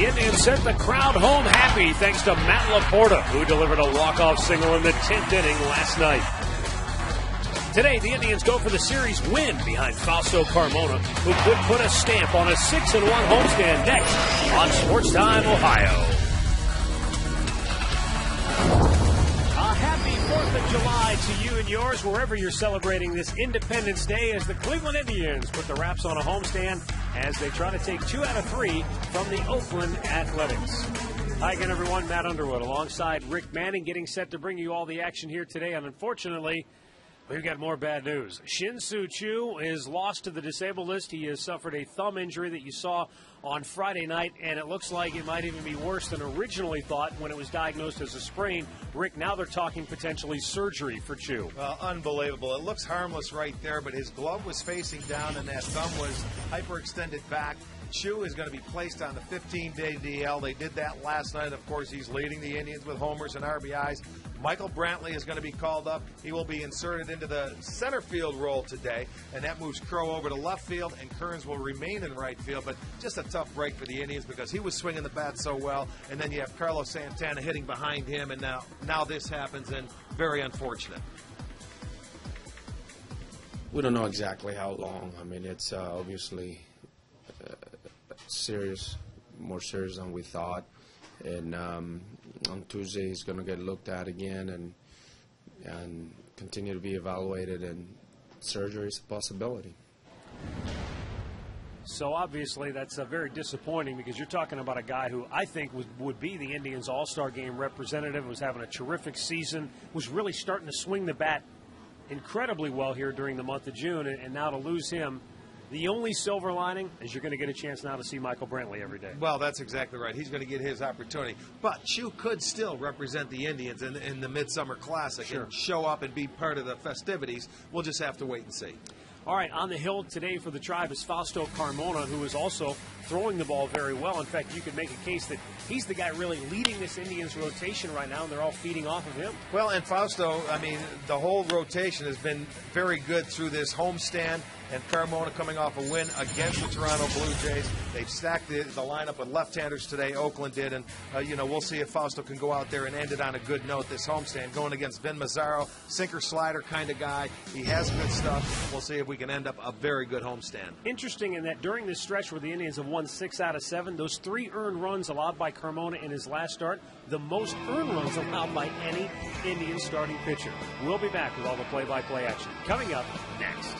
The Indians sent the crowd home happy thanks to Matt Laporta, who delivered a walk-off single in the 10th inning last night. Today, the Indians go for the series win behind Fausto Carmona, who could put a stamp on a 6-1 homestand next on Sports Time Ohio. A happy 4th of July to you and yours, wherever you're celebrating this Independence Day, as the Cleveland Indians put the wraps on a homestand as they try to take 2 out of 3 from the Oakland Athletics. Hi again, everyone. Matt Underwood alongside Rick Manning, getting set to bring you all the action here today. And unfortunately, we've got more bad news. Shin-Soo Choo is lost to the disabled list. He has suffered a thumb injury that you saw on Friday night, and it looks like it might even be worse than originally thought when it was diagnosed as a sprain. Rick, now they're talking potentially surgery for Choo. Well, unbelievable. It looks harmless right there, but his glove was facing down and that thumb was hyperextended back. Choo is going to be placed on the 15-day DL. They did that last night. Of course, he's leading the Indians with homers and RBIs. Michael Brantley is going to be called up. He will be inserted into the center field role today, and that moves Crow over to left field, and Kearns will remain in right field. But just a tough break for the Indians because he was swinging the bat so well, and then you have Carlos Santana hitting behind him, and now this happens, and very unfortunate. We don't know exactly how long. I mean, it's obviously serious, more serious than we thought. And on Tuesday, he's going to get looked at again and continue to be evaluated, and surgery is a possibility. So obviously that's very disappointing, because you're talking about a guy who I think would be the Indians All-Star Game representative, was having a terrific season, was really starting to swing the bat incredibly well here during the month of June, and now to lose him. The only silver lining is you're going to get a chance now to see Michael Brantley every day. Well, that's exactly right. He's going to get his opportunity. But Choo could still represent the Indians in the Midsummer Classic, sure, and show up and be part of the festivities. We'll just have to wait and see. All right, on the hill today for the Tribe is Fausto Carmona, who is also throwing the ball very well. In fact, you could make a case that he's the guy really leading this Indians rotation right now, and they're all feeding off of him. Well, and Fausto, I mean, the whole rotation has been very good through this homestand, and Carmona coming off a win against the Toronto Blue Jays. They've stacked the lineup with left-handers today, Oakland did, and, we'll see if Fausto can go out there and end it on a good note this homestand, going against Vin Mazzaro, sinker-slider kind of guy. He has good stuff. We'll see if we can end up a very good homestand. Interesting in that during this stretch where the Indians have won 6 out of 7, those 3 earned runs allowed by Carmona in his last start, the most earned runs allowed by any Indian starting pitcher. We'll be back with all the play-by-play action coming up next.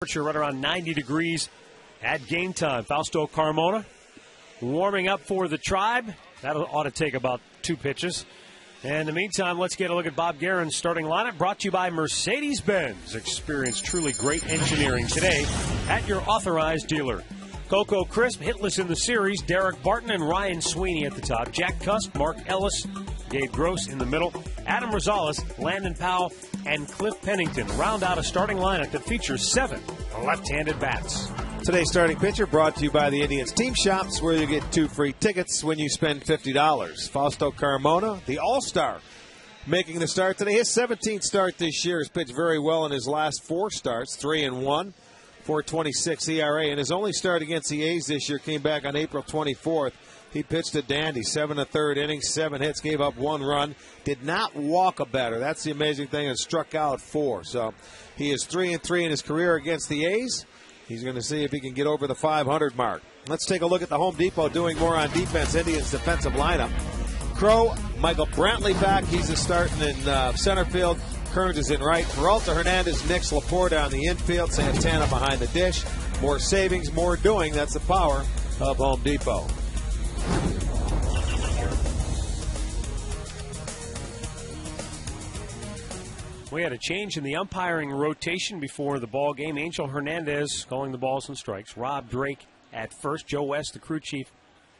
Temperature right around 90 degrees at game time. Fausto Carmona warming up for the Tribe. That ought to take about 2 pitches. And in the meantime, let's get a look at Bob Guerin's starting lineup, brought to you by Mercedes-Benz. Experience truly great engineering today at your authorized dealer. Coco Crisp, hitless in the series. Derek Barton and Ryan Sweeney at the top. Jack Cusk, Mark Ellis, Gabe Gross in the middle. Adam Rosales, Landon Powell, and Cliff Pennington round out a starting lineup that features 7 left-handed bats. Today's starting pitcher brought to you by the Indians Team Shops, where you get 2 free tickets when you spend $50. Fausto Carmona, the All-Star, making the start today. His 17th start this year. Has pitched very well in his last 4 starts, 3-1. 4.26 ERA, and his only start against the A's this year came back on April 24th. He pitched a dandy, 7 1/3 innings, 7 hits, gave up 1 run, did not walk a batter. That's the amazing thing, and struck out 4. So he is 3-3 in his career against the A's. He's going to see if he can get over the 500 mark. Let's take a look at the Home Depot doing more on defense. Indians defensive lineup. Crow, Michael Brantley back. He's starting in center field. Kearns is in right. Peralta, Hernandez, Nix, Laporta on the infield. Santana behind the dish. More savings, more doing. That's the power of Home Depot. We had a change in the umpiring rotation before the ball game. Angel Hernandez calling the balls and strikes. Rob Drake at first. Joe West, the crew chief,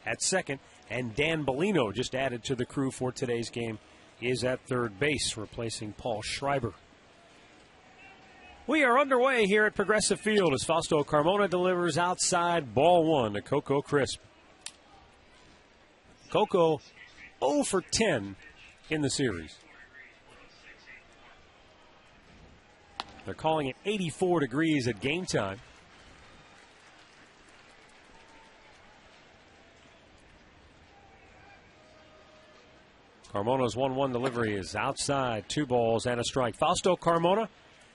at second. And Dan Bellino, just added to the crew for today's game, is at third base, replacing Paul Schreiber. We are underway here at Progressive Field as Fausto Carmona delivers outside ball 1 to Coco Crisp. Coco 0 for 10 in the series. They're calling it 84 degrees at game time. Carmona's 1-1 delivery is outside, 2 balls and a strike. Fausto Carmona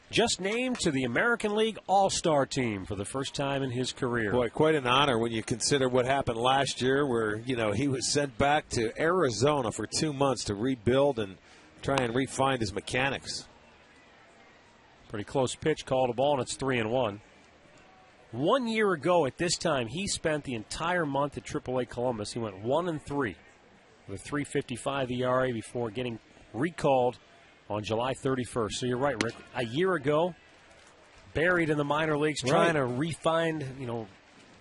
just named to the American League All-Star team for the first time in his career. Boy, quite an honor when you consider what happened last year, where, you know, he was sent back to Arizona for 2 months to rebuild and try and refine his mechanics. Pretty close pitch, called a ball, and it's 3-1. 1 year ago at this time, he spent the entire month at AAA Columbus. He went 1-3. With a 3.55 ERA before getting recalled on July 31st. So you're right, Rick. A year ago, buried in the minor leagues, trying to refine,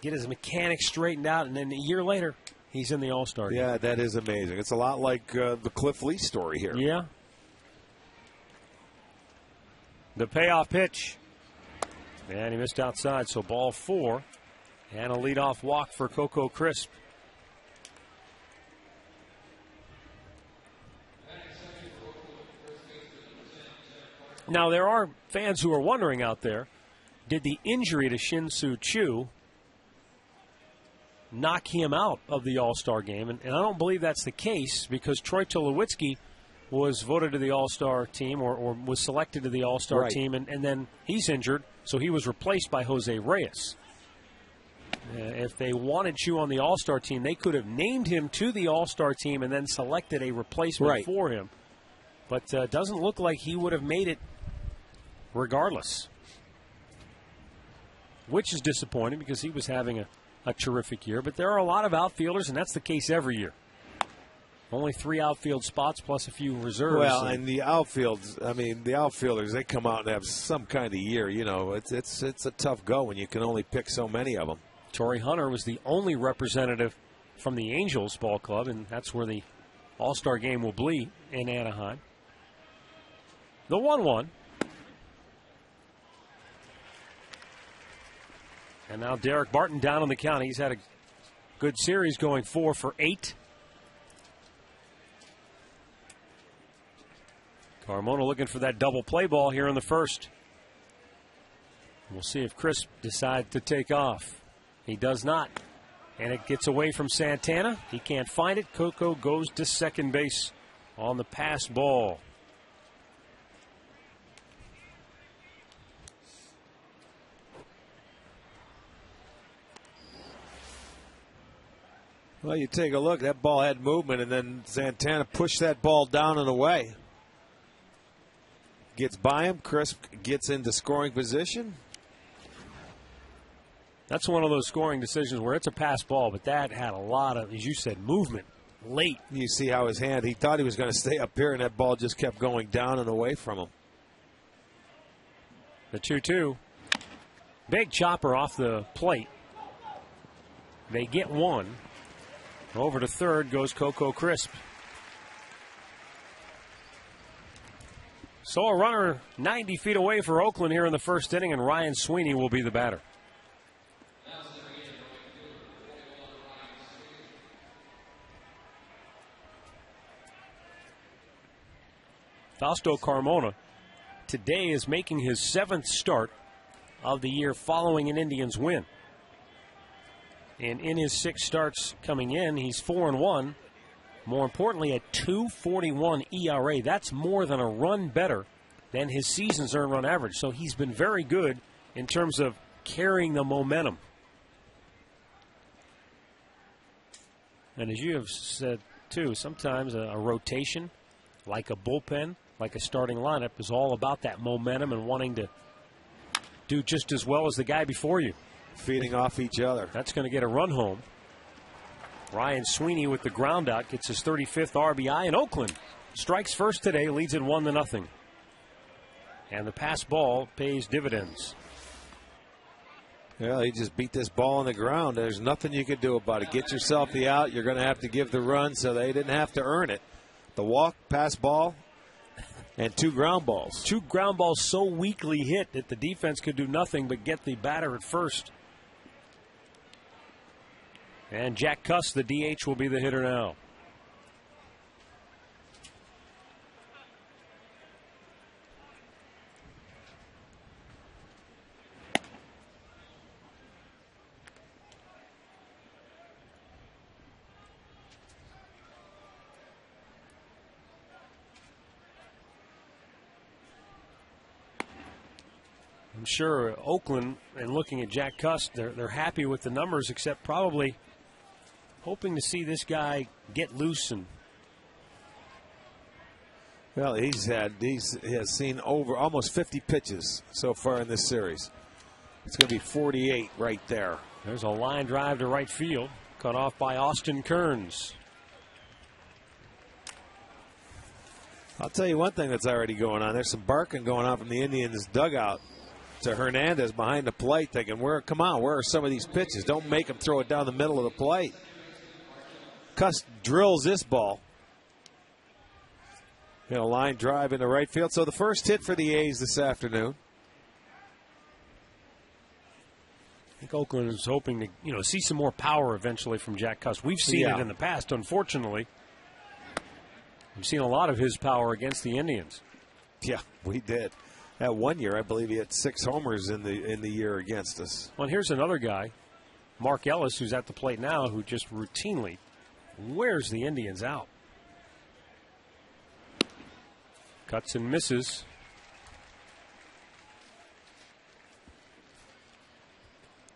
get his mechanics straightened out, and then a year later, he's in the All-Star game. Yeah, that is amazing. It's a lot like the Cliff Lee story here. Yeah. The payoff pitch. And he missed outside, so ball 4. And a leadoff walk for Coco Crisp. Now, there are fans who are wondering out there, did the injury to Shin-Soo Choo knock him out of the All-Star game? And I don't believe that's the case, because Troy Tulowitzki was voted to the All-Star team or was selected to the All-Star team, and then he's injured, so he was replaced by Jose Reyes. If they wanted Choo on the All-Star team, they could have named him to the All-Star team and then selected a replacement for him. But it doesn't look like he would have made it regardless, which is disappointing because he was having a terrific year. But there are a lot of outfielders, and that's the case every year. Only 3 outfield spots plus a few reserves. Well, and the outfielders, they come out and have some kind of year. It's a tough go when you can only pick so many of them. Torrey Hunter was the only representative from the Angels ball club, and that's where the All-Star game will be in Anaheim. The 1-1. And now Derek Barton down on the count. He's had a good series, going 4 for 8. Carmona looking for that double play ball here in the first. We'll see if Crisp decides to take off. He does not. And it gets away from Santana. He can't find it. Coco goes to second base on the pass ball. Well, you take a look. That ball had movement, and then Santana pushed that ball down and away. Gets by him. Crisp gets into scoring position. That's one of those scoring decisions where it's a pass ball, but that had a lot of, as you said, movement. late. You see how his hand, he thought he was going to stay up here, and that ball just kept going down and away from him. The 2-2. Big chopper off the plate. They get one. Over to third goes Coco Crisp. So a runner 90 feet away for Oakland here in the first inning, and Ryan Sweeney will be the batter. Fausto Carmona today is making his 7th start of the year following an Indians win. And in his 6 starts coming in, he's 4-1. More importantly, a 2.41 ERA. That's more than a run better than his season's earned run average. So he's been very good in terms of carrying the momentum. And as you have said, too, sometimes a rotation, like a bullpen, like a starting lineup, is all about that momentum and wanting to do just as well as the guy before you. Feeding off each other. That's going to get a run home. Ryan Sweeney with the ground out gets his 35th RBI, and Oakland strikes first today, leads it 1-0. And the pass ball pays dividends. Yeah, he just beat this ball on the ground. There's nothing you can do about it. Get yourself the out. You're going to have to give the run, so they didn't have to earn it. The walk, pass ball, and 2 ground balls. 2 ground balls so weakly hit that the defense could do nothing but get the batter at first. And Jack Cuss, the DH, will be the hitter now. I'm sure Oakland, and looking at Jack Cuss, they're happy with the numbers, except probably hoping to see this guy get loose. And well, he has seen over almost 50 pitches so far in this series. It's going to be 48 right there. There's a line drive to right field, cut off by Austin Kearns. I'll tell you one thing that's already going on. There's some barking going on from the Indians' dugout to Hernandez behind the plate, thinking, come on, where are some of these pitches? Don't make him throw it down the middle of the plate. Cuss drills this ball. Line drive into right field. So the first hit for the A's this afternoon. I think Oakland is hoping to, see some more power eventually from Jack Cuss. We've seen it in the past, unfortunately. We've seen a lot of his power against the Indians. Yeah, we did. That one year, I believe he had 6 homers in the year against us. Well, here's another guy, Mark Ellis, who's at the plate now, who just routinely wears the Indians out. Cuts and misses.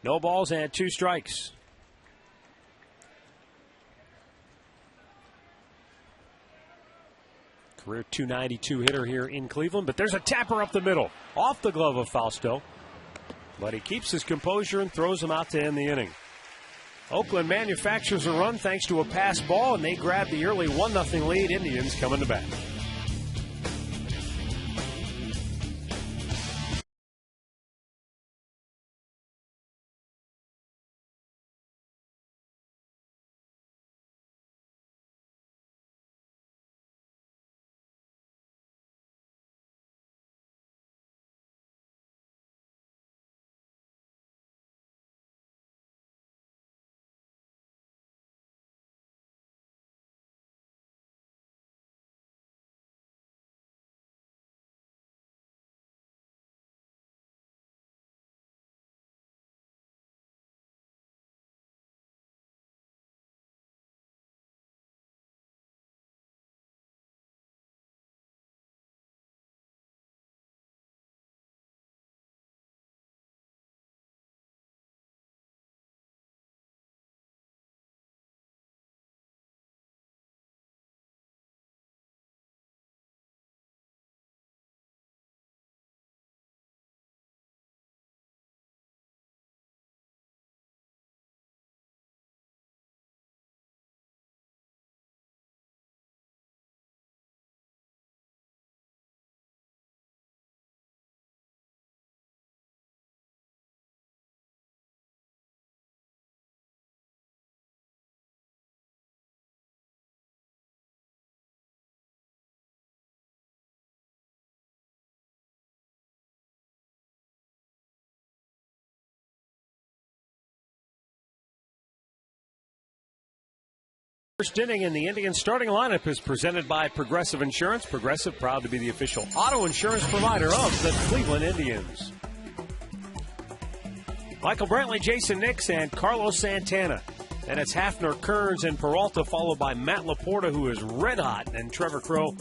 No balls and 2 strikes. Career .292 hitter here in Cleveland, but there's a tapper up the middle, off the glove of Fausto. But he keeps his composure and throws him out to end the inning. Oakland manufactures a run thanks to a pass ball, and they grab the early 1-0 lead. Indians coming to bat. First inning in the Indians starting lineup is presented by Progressive Insurance. Progressive, proud to be the official auto insurance provider of the Cleveland Indians. Michael Brantley, Jason Nix, and Carlos Santana. And it's Hafner, Kearns, and Peralta, followed by Matt Laporta, who is red hot, and Trevor Crow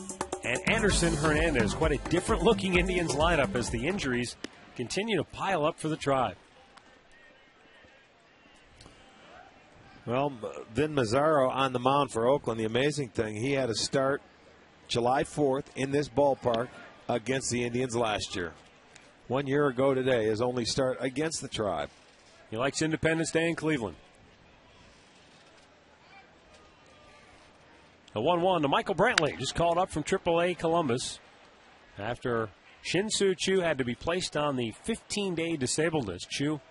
and Anderson Hernandez. Quite a different-looking Indians lineup as the injuries continue to pile up for the Tribe. Well, Vin Mazzaro on the mound for Oakland. The amazing thing, he had a start July 4th in this ballpark against the Indians last year. 1 year ago today, his only start against the Tribe. He likes Independence Day in Cleveland. The 1-1 to Michael Brantley, just called up from AAA Columbus after Shin-Soo Choo had to be placed on the 15-day disabled list. Choo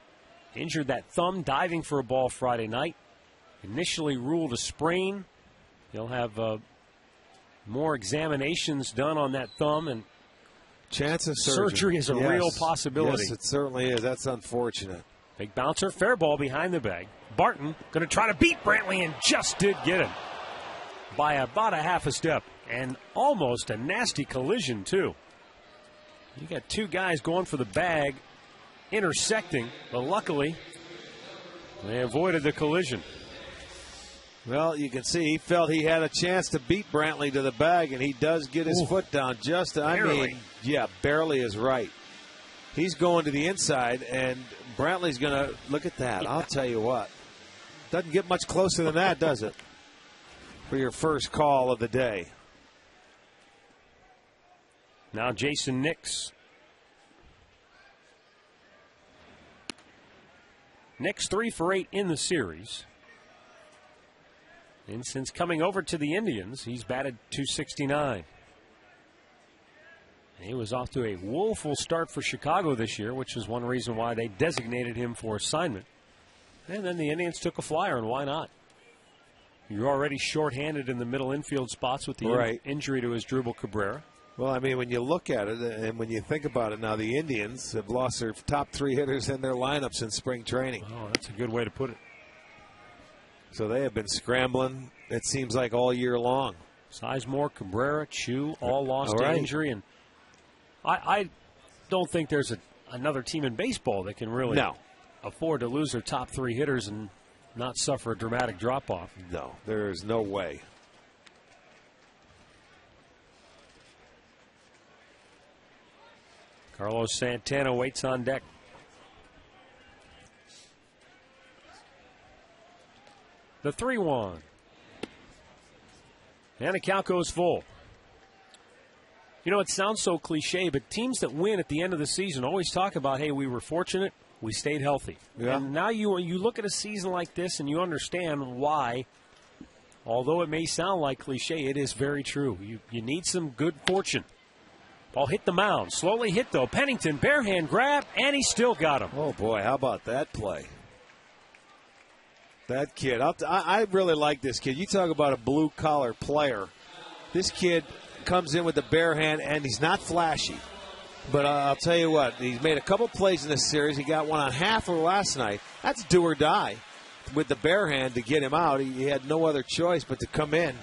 injured that thumb diving for a ball Friday night. Initially ruled a sprain. He'll have more examinations done on that thumb, and chance of surgery is a real possibility. Yes, it certainly is. That's unfortunate. Big bouncer, fair ball behind the bag. Barton going to try to beat Brantley and just did get him by about a half a step, and almost a nasty collision too. You got two guys going for the bag, intersecting, but luckily they avoided the collision. Well, you can see he felt he had a chance to beat Brantley to the bag, and he does get his foot down just, barely. Barely is right. He's going to the inside, and Brantley's going to look at that. Yeah. I'll tell you what. Doesn't get much closer than that, does it? For your first call of the day. Now Jason Nix. Nix 3 for 8 in the series. And since coming over to the Indians, he's batted .269. He was off to a woeful start for Chicago this year, which is one reason why they designated him for assignment. And then the Indians took a flyer, and why not? You're already shorthanded in the middle infield spots with the injury to Asdrubal Cabrera. Well, I mean, when you look at it and when you think about it now, the Indians have lost their top 3 hitters in their lineup since spring training. Oh, that's a good way to put it. So they have been scrambling, it seems like, all year long. Sizemore, Cabrera, Choo, all lost to injury. And I don't think there's another team in baseball that can really afford to lose their top 3 hitters and not suffer a dramatic drop-off. No, there is no way. Carlos Santana waits on deck. The 3-1. And the count goes full. You know, it sounds so cliche, but teams that win at the end of the season always talk about, hey, we were fortunate, we stayed healthy. Yeah. And now you look at a season like this and you understand why, although it may sound like cliche, it is very true. You need some good fortune. Ball hit the mound. Slowly hit, though. Pennington, bare hand grab, and he still got him. Oh, boy, how about that play? That kid. I really like this kid. You talk about a blue-collar player. This kid comes in with the bare hand, and he's not flashy. But I'll tell you what, he's made a couple plays in this series. He got one on half of last night. That's do or die with the bare hand to get him out. He had no other choice but to come in.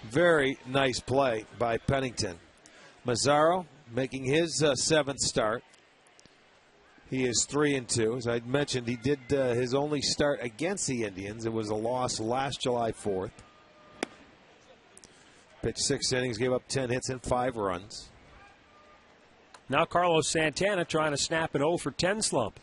Very nice play by Pennington. Mazzaro making his 7th start. He is 3-2. As I mentioned, he did his only start against the Indians. It was a loss last July 4th. Pitched 6 innings, gave up 10 hits and 5 runs. Now Carlos Santana trying to snap an 0 for 10 slump.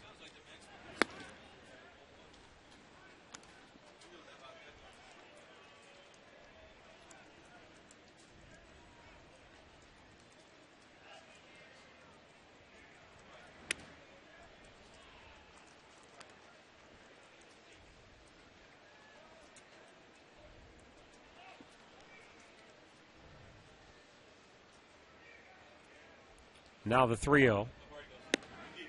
Now the 3-0.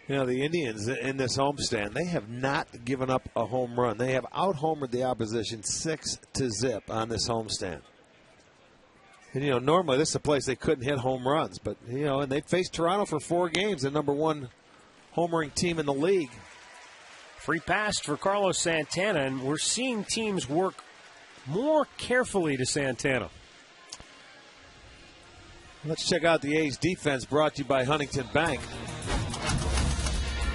You know, the Indians in this homestand, they have not given up a home run. They have out-homered the opposition 6-0 on this homestand. And, you know, normally this is a place they couldn't hit home runs. But, you know, and they faced Toronto for 4 games, the #1 homering team in the league. Free pass for Carlos Santana, and we're seeing teams work more carefully to Santana. Let's check out the A's defense, brought to you by Huntington Bank.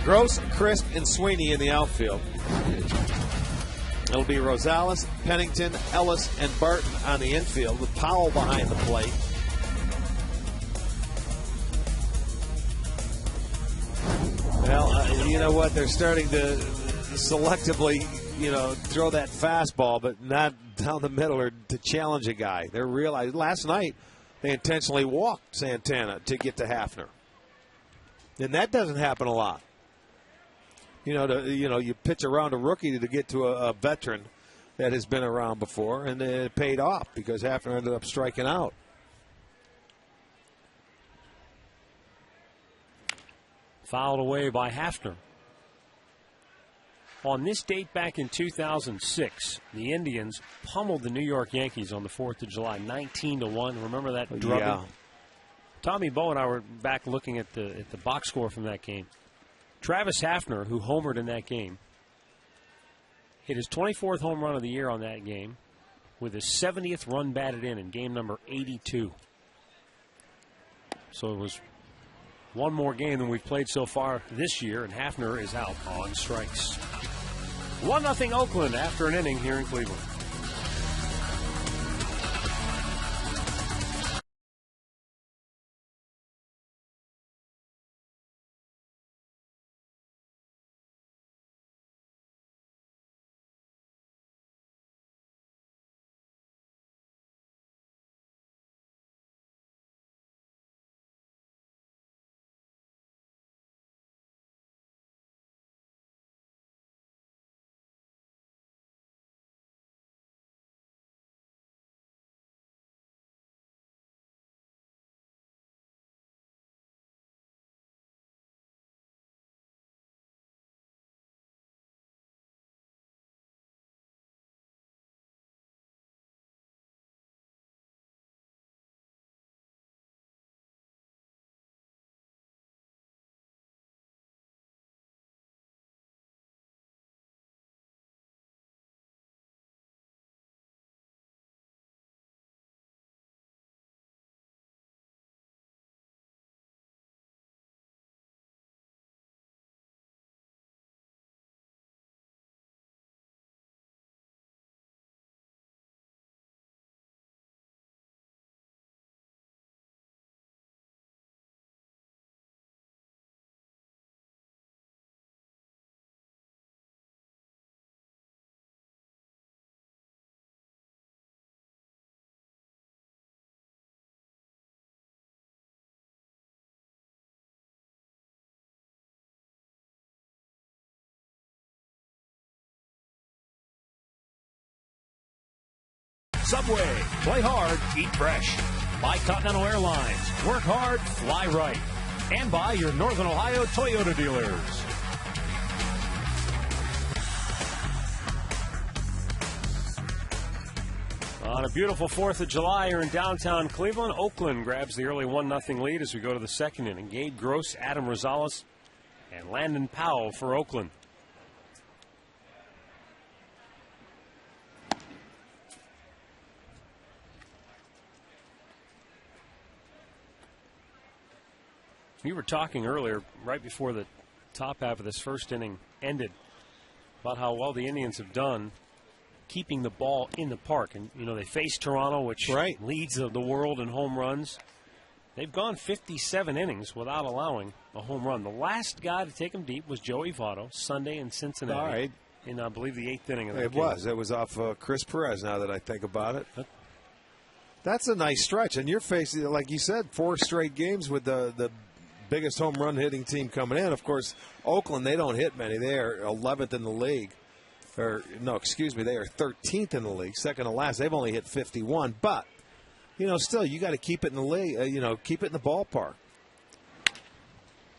Gross, Crisp, and Sweeney in the outfield. It'll be Rosales, Pennington, Ellis, and Barton on the infield, with Powell behind the plate. Well, you know what? They're starting to selectively, throw that fastball, but not down the middle or to challenge a guy. They're realizing last night they intentionally walked Santana to get to Hafner, and that doesn't happen a lot. You pitch around a rookie to get to a veteran that has been around before, and it paid off because Hafner ended up striking out. Fouled away by Hafner. On this date back in 2006, the Indians pummeled the New York Yankees on the 4th of July, 19-1. Remember that drubbing? Yeah. Tommy Bowe and I were back looking at the box score from that game. Travis Hafner, who homered in that game, hit his 24th home run of the year on that game with his 70th run batted in game number 82. So it was one more game than we've played so far this year, and Hafner is out on strikes. 1-0 Oakland after an inning here in Cleveland. Subway, play hard, eat fresh. By Continental Airlines, work hard, fly right. And by your Northern Ohio Toyota dealers. On a beautiful 4th of July here in downtown Cleveland, Oakland grabs the early 1-0 lead as we go to the second inning. Gabe Gross, Adam Rosales, and Landon Powell for Oakland. We were talking earlier, right before the top half of this first inning ended, about how well the Indians have done keeping the ball in the park. And, they face Toronto, which leads the world in home runs. They've gone 57 innings without allowing a home run. The last guy to take them deep was Joey Votto, Sunday in Cincinnati. All right. In, I believe, the 8th inning of that game. It was off Chris Perez, now that I think about it. That's a nice stretch. And you're facing, like you said, 4 straight games with the biggest home run hitting team coming in. Of course, Oakland, they don't hit many. They are 11th in the league. They are 13th in the league, second to last. They've only hit 51. But, still, you got to keep it in the league, keep it in the ballpark.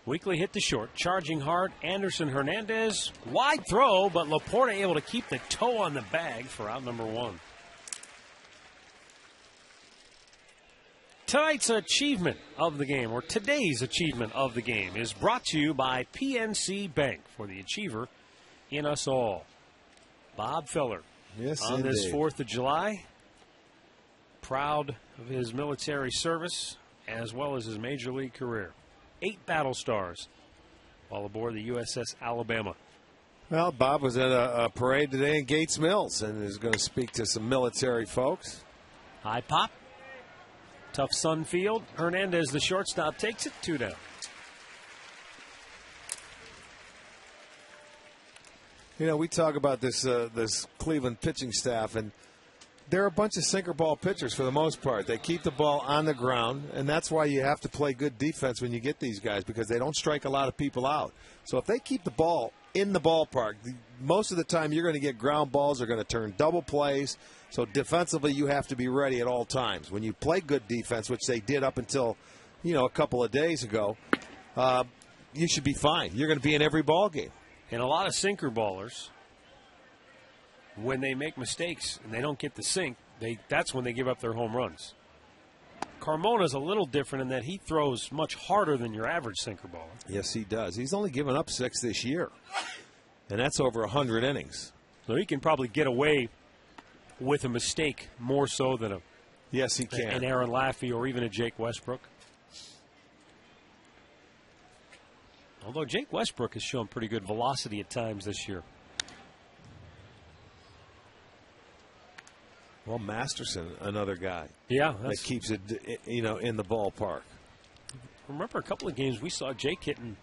Weekly hit to short, charging hard, Anderson Hernandez. Wide throw, but Laporte able to keep the toe on the bag for out number 1. Tonight's achievement of the game, or today's achievement of the game, is brought to you by PNC Bank, for the achiever in us all. Bob Feller, Yes, on indeed. this 4th of July. Proud of his military service as well as his major league career. 8 battle stars while aboard the USS Alabama. Well, Bob was at a parade today in Gates Mills and is going to speak to some military folks. High pop. Tough Sun Field. Hernandez, the shortstop, takes it 2 down. You know, we talk about this Cleveland pitching staff, and they're a bunch of sinker ball pitchers for the most part. They keep the ball on the ground, and that's why you have to play good defense when you get these guys, because they don't strike a lot of people out. So if they keep the ball in the ballpark, most of the time you're going to get ground balls. They're going to turn double plays. So defensively, you have to be ready at all times. When you play good defense, which they did up until, a couple of days ago, you should be fine. You're going to be in every ball game. And a lot of sinker ballers, when they make mistakes and they don't get the sink, that's when they give up their home runs. Carmona's a little different in that he throws much harder than your average sinker baller. Yes, he does. He's only given up 6 this year, and that's over 100 innings. So he can probably get away with a mistake more so than yes, he can. An Aaron Laffey or even a Jake Westbrook. Although Jake Westbrook has shown pretty good velocity at times this year. Well, Masterson, another guy. Yeah, that keeps it, in the ballpark. Remember a couple of games we saw Jake hitting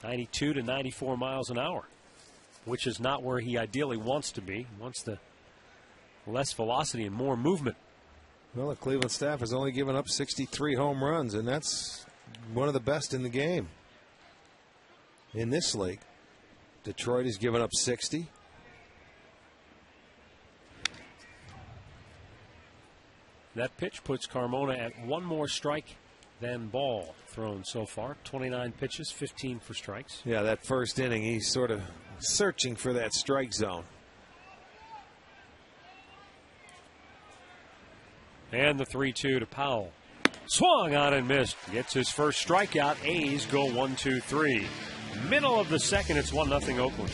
92 to 94 miles an hour, which is not where he ideally wants to be. He wants the less velocity and more movement. Well, the Cleveland staff has only given up 63 home runs, and that's one of the best in the game. In this league, Detroit has given up 60. That pitch puts Carmona at 1 more strike than ball thrown so far. 29 pitches, 15 for strikes. Yeah, that first inning, he's sort of searching for that strike zone. And the 3-2 to Powell. Swung on and missed. Gets his first strikeout. A's go 1-2-3. Middle of the second, it's 1-0 Oakland.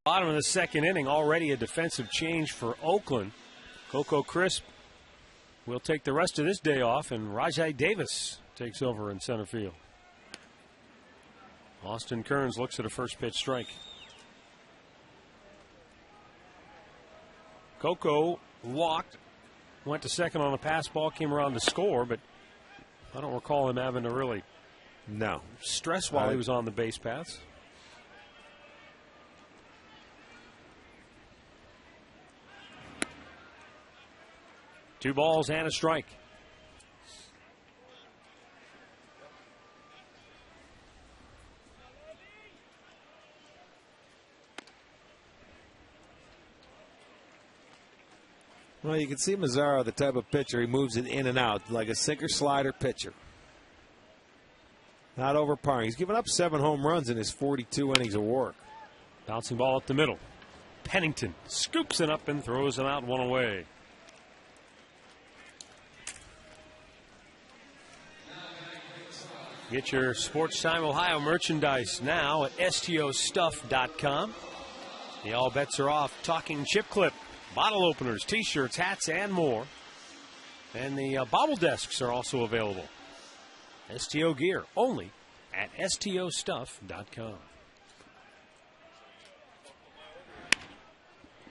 Bottom of the second inning, already a defensive change for Oakland. Coco Crisp will take the rest of this day off, and Rajai Davis takes over in center field. Austin Kearns looks at a first pitch strike. Coco walked, went to second on a pass ball, came around to score, but I don't recall him having to really stress while he was on the base paths. 2 balls and a strike. Well, you can see Mazzaro, the type of pitcher, he moves it in and out like a sinker slider pitcher. Not overpowering. He's given up 7 home runs in his 42 innings of work. Bouncing ball up the middle. Pennington scoops it up and throws him out 1 away. Get your Sports Time Ohio merchandise now at stostuff.com. The all bets are off talking chip clip, bottle openers, t-shirts, hats, and more. And the bobble desks are also available. STO gear only at stostuff.com.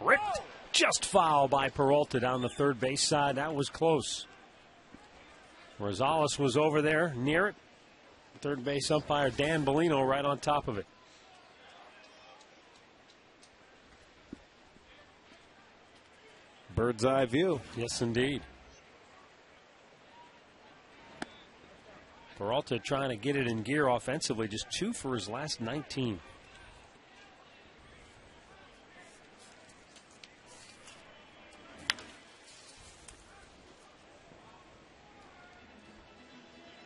Ripped just foul by Peralta down the third base side. That was close. Rosales was over there near it. Third base umpire Dan Bellino right on top of it. Bird's eye view. Yes, indeed. Peralta trying to get it in gear offensively. Just 2 for his last 19.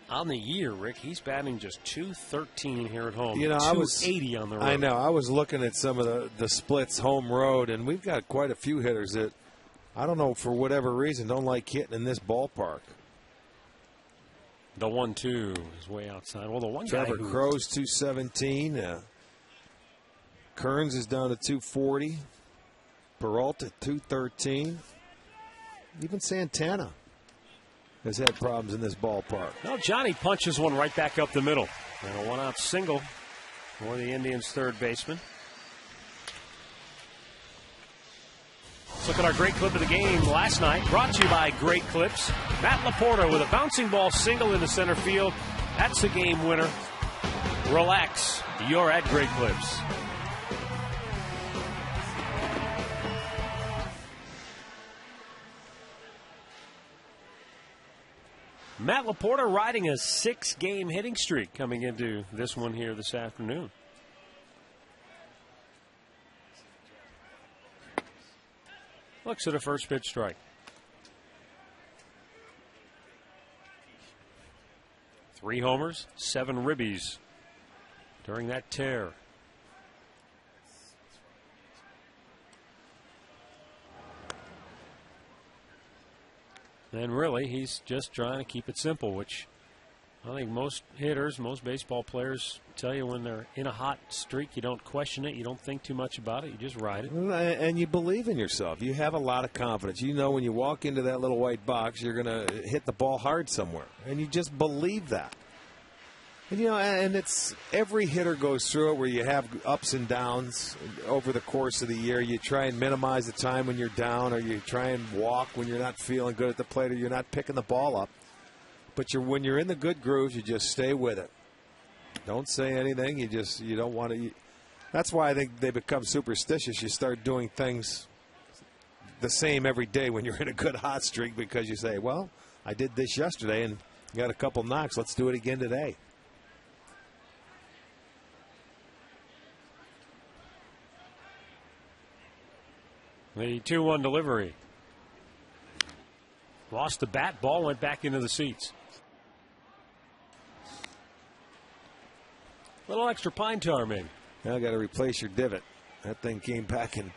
On the year, Rick, he's batting just .213 here at home. You know, .280 on the road. I know. I was looking at some of the splits home road, and we've got quite a few hitters that, I don't know, for whatever reason, don't like hitting in this ballpark. The 1-2 is way outside. Well, the one Trevor guy Crow's .217. Kearns is down to .240. Peralta .213. Even Santana has had problems in this ballpark. No, Johnny punches one right back up the middle. And a 1-out single for the Indians' third baseman. Let's look at our great clip of the game last night. Brought to you by Great Clips. Matt Laporta with a bouncing ball single into center field. That's a game winner. Relax. You're at Great Clips. Matt Laporta riding a 6-game hitting streak coming into this one here this afternoon. Looks at a first pitch strike. 3 homers, 7 ribbies during that tear. And really, he's just trying to keep it simple, which I think most hitters, most baseball players tell you when they're in a hot streak, you don't question it, you don't think too much about it, you just ride it. And you believe in yourself. You have a lot of confidence. You know when you walk into that little white box, you're going to hit the ball hard somewhere. And you just believe that. And, you know, and it's every hitter goes through it where you have ups and downs over the course of the year. You try and minimize the time when you're down, or you try and walk when you're not feeling good at the plate, or you're not picking the ball up. But when you're in the good grooves, you just stay with it. Don't say anything. You don't want to. That's why I think they become superstitious. You start doing things the same every day when you're in a good hot streak, because you say, well, I did this yesterday and got a couple knocks. Let's do it again today. The 2-1 delivery. Lost the bat. Ball went back into the seats. Little extra pine tar, maybe. Now got to replace your divot. That thing came back and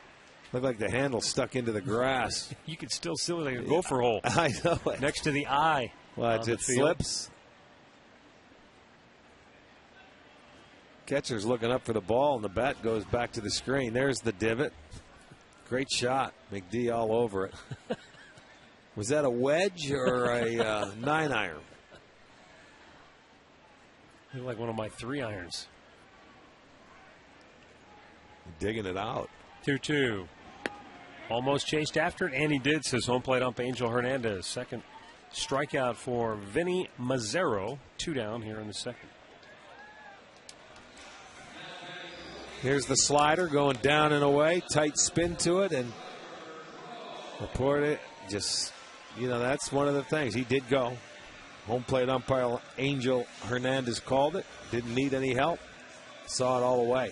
looked like the handle stuck into the grass. You could still see it like a gopher hole. I know it. Next to the eye. What, it slips? Catcher's looking up for the ball, and the bat goes back to the screen. There's the divot. Great shot. McD all over it. Was that a wedge or a 9-iron? Looked like one of my 3-irons. Digging it out. 2-2. Almost chased after it, and he did, says home plate ump Angel Hernandez. Second strikeout for Vinny Mazzaro. 2 down here in the second. Here's the slider going down and away. Tight spin to it, and Laporta just you know, that's one of the things. He did go. Home plate umpire Angel Hernandez called it. Didn't need any help. Saw it all the way.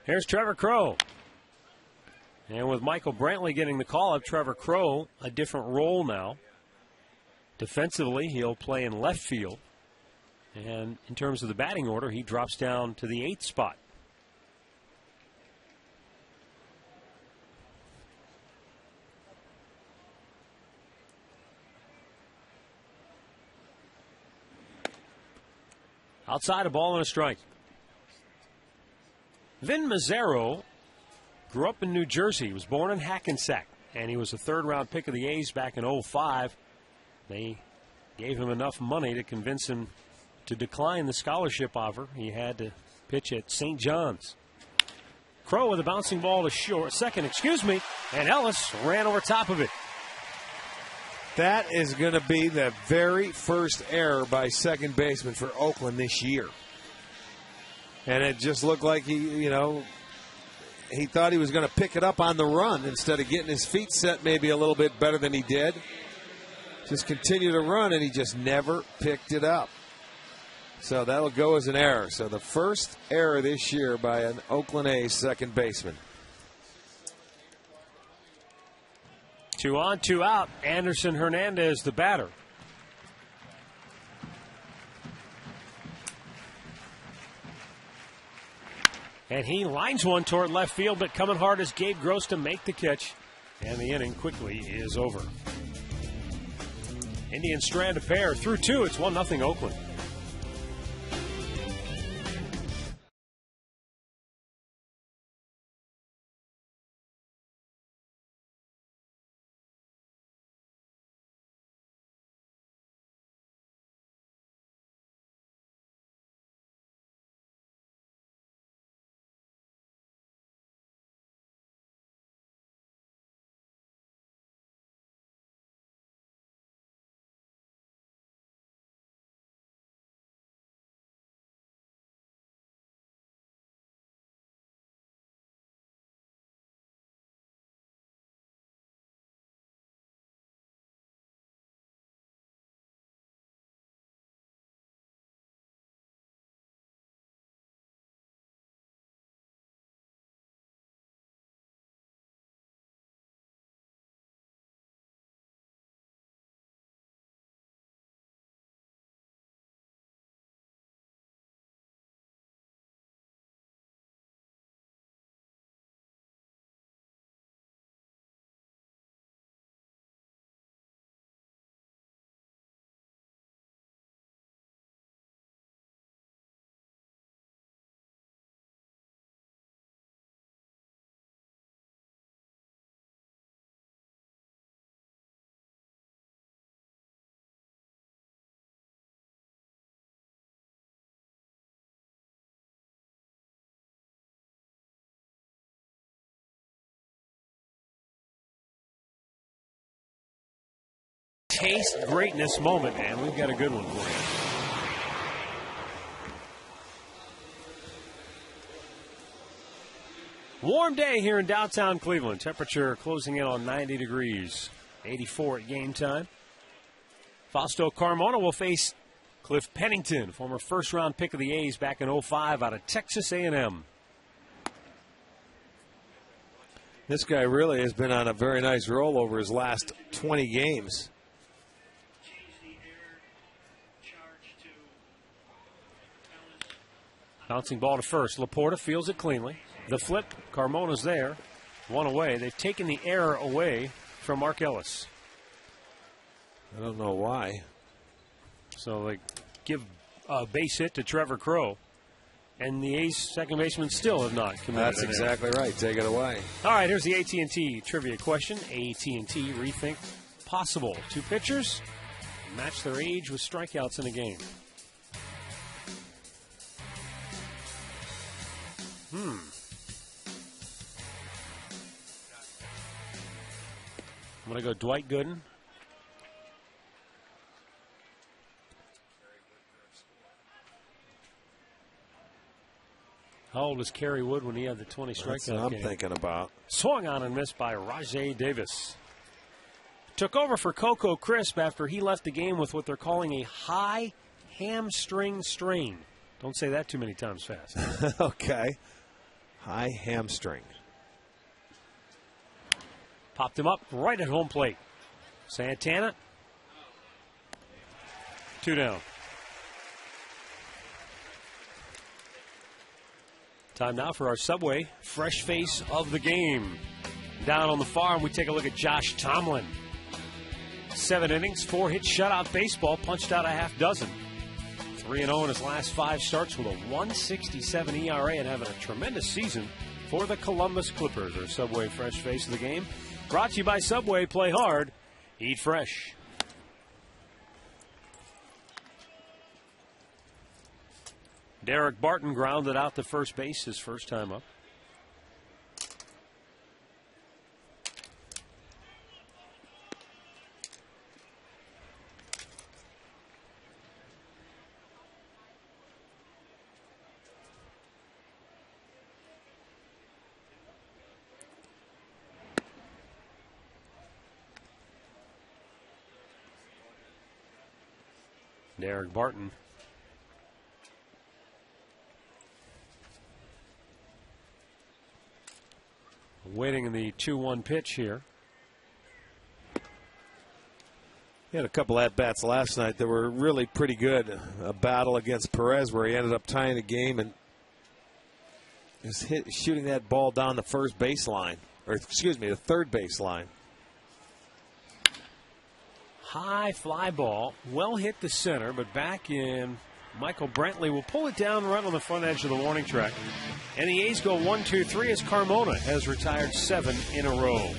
Here's Trevor Crow. And with Michael Brantley getting the call up, Trevor Crow, a different role now. Defensively, he'll play in left field. And in terms of the batting order, he drops down to the 8th spot. Outside, a ball and a strike. Vin Mazzaro grew up in New Jersey. He was born in Hackensack, and he was a third-round pick of the A's back in '05. They gave him enough money to convince him to decline the scholarship offer. He had to pitch at St. John's. Crow with a bouncing ball to second, and Ellis ran over top of it. That is going to be the very first error by second baseman for Oakland this year. And it just looked like he thought he was going to pick it up on the run instead of getting his feet set maybe a little bit better than he did. Just continue to run, and he just never picked it up. So that'll go as an error. So the first error this year by an Oakland A's second baseman. 2 on, 2 out. Anderson Hernandez, the batter. And he lines one toward left field, but coming hard is Gabe Gross to make the catch. And the inning quickly is over. Indians strand a pair through 2. It's 1-0 Oakland. Taste greatness moment, and we've got a good one for you. Warm day here in downtown Cleveland. Temperature closing in on 90 degrees. 84 at game time. Fausto Carmona will face Cliff Pennington, former first-round pick of the A's back in '05 out of Texas A&M. This guy really has been on a very nice roll over his last 20 games. Bouncing ball to first. Laporta fields it cleanly. The flip, Carmona's there. One away. They've taken the error away from Mark Ellis. I don't know why. So they give a base hit to Trevor Crow. And the A's second baseman still have not committed. That's exactly right. Take it away. All right, here's the AT&T trivia question. AT&T rethink possible. 2 pitchers match their age with strikeouts in a game. I'm going to go Dwight Gooden. How old was Kerry Wood when he had the 20 strikeout That's what I'm game? thinking about. Swung on and missed by Rajay Davis. Took over for Coco Crisp after he left the game with what they're calling a high hamstring strain. Don't say that too many times fast. Okay. High hamstring. Popped him up right at home plate. Santana. 2 down. Time now for our Subway fresh face of the game. Down on the farm, we take a look at Josh Tomlin. 7 innings, 4-hit shutout baseball, punched out a half dozen. 3-0 in his last 5 starts with a 1.67 ERA and having a tremendous season for the Columbus Clippers. Our Subway fresh face of the game. Brought to you by Subway. Play hard, eat fresh. Derek Barton grounded out to first base his first time up. Derek Barton. Waiting in the 2-1 pitch here. He had a couple at-bats last night that were really pretty good. A battle against Perez where he ended up tying the game and is shooting that ball down the first baseline. Or, excuse me, the third baseline. High fly ball, well hit the center, but back in. Michael Brantley will pull it down right on the front edge of the warning track. And the A's go 1-2-3 as Carmona has retired 7 in a row.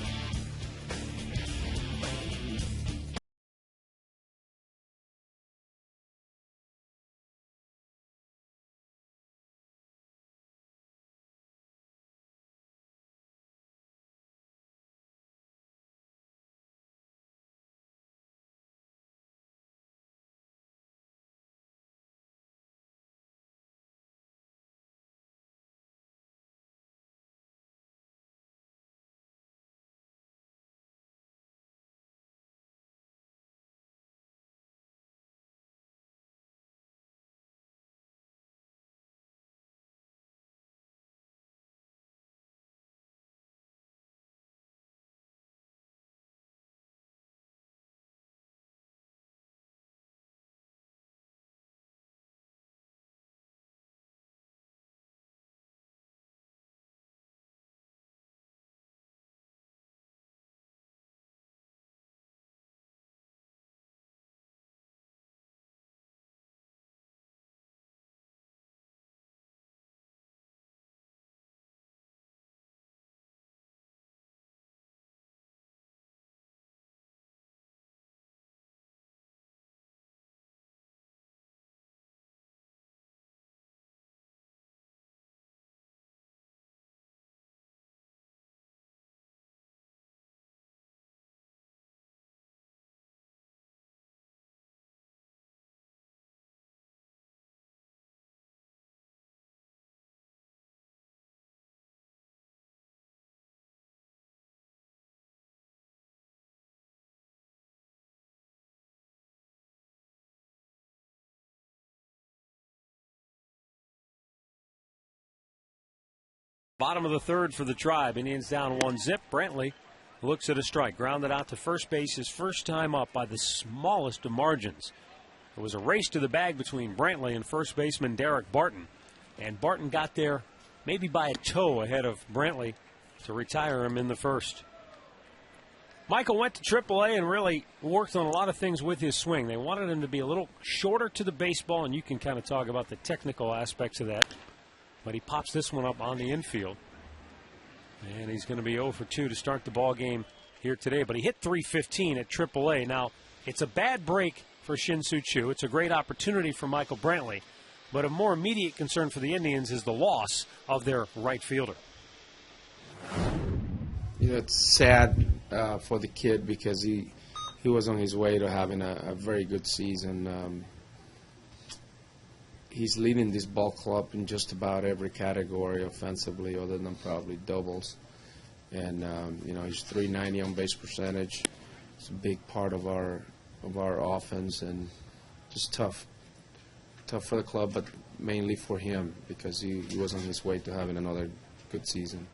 Bottom of the third for the Tribe. Indians down 1-0. Brantley looks at a strike. Grounded out to first base his first time up by the smallest of margins. It was a race to the bag between Brantley and first baseman Derek Barton. And Barton got there maybe by a toe ahead of Brantley to retire him in the first. Michael went to AAA and really worked on a lot of things with his swing. They wanted him to be a little shorter to the baseball, and you can kind of talk about the technical aspects of that. But he pops this one up on the infield. And he's going to be 0 for 2 to start the ball game here today. But he hit .315 at AAA. Now, it's a bad break for Shin-Soo Choo. It's a great opportunity for Michael Brantley. But a more immediate concern for the Indians is the loss of their right fielder. You know, it's sad for the kid because he was on his way to having a very good season. he's leading this ball club in just about every category offensively, other than probably doubles. And he's .390 on base percentage. It's a big part of our offense, and just tough for the club, but mainly for him because he was on his way to having another good season.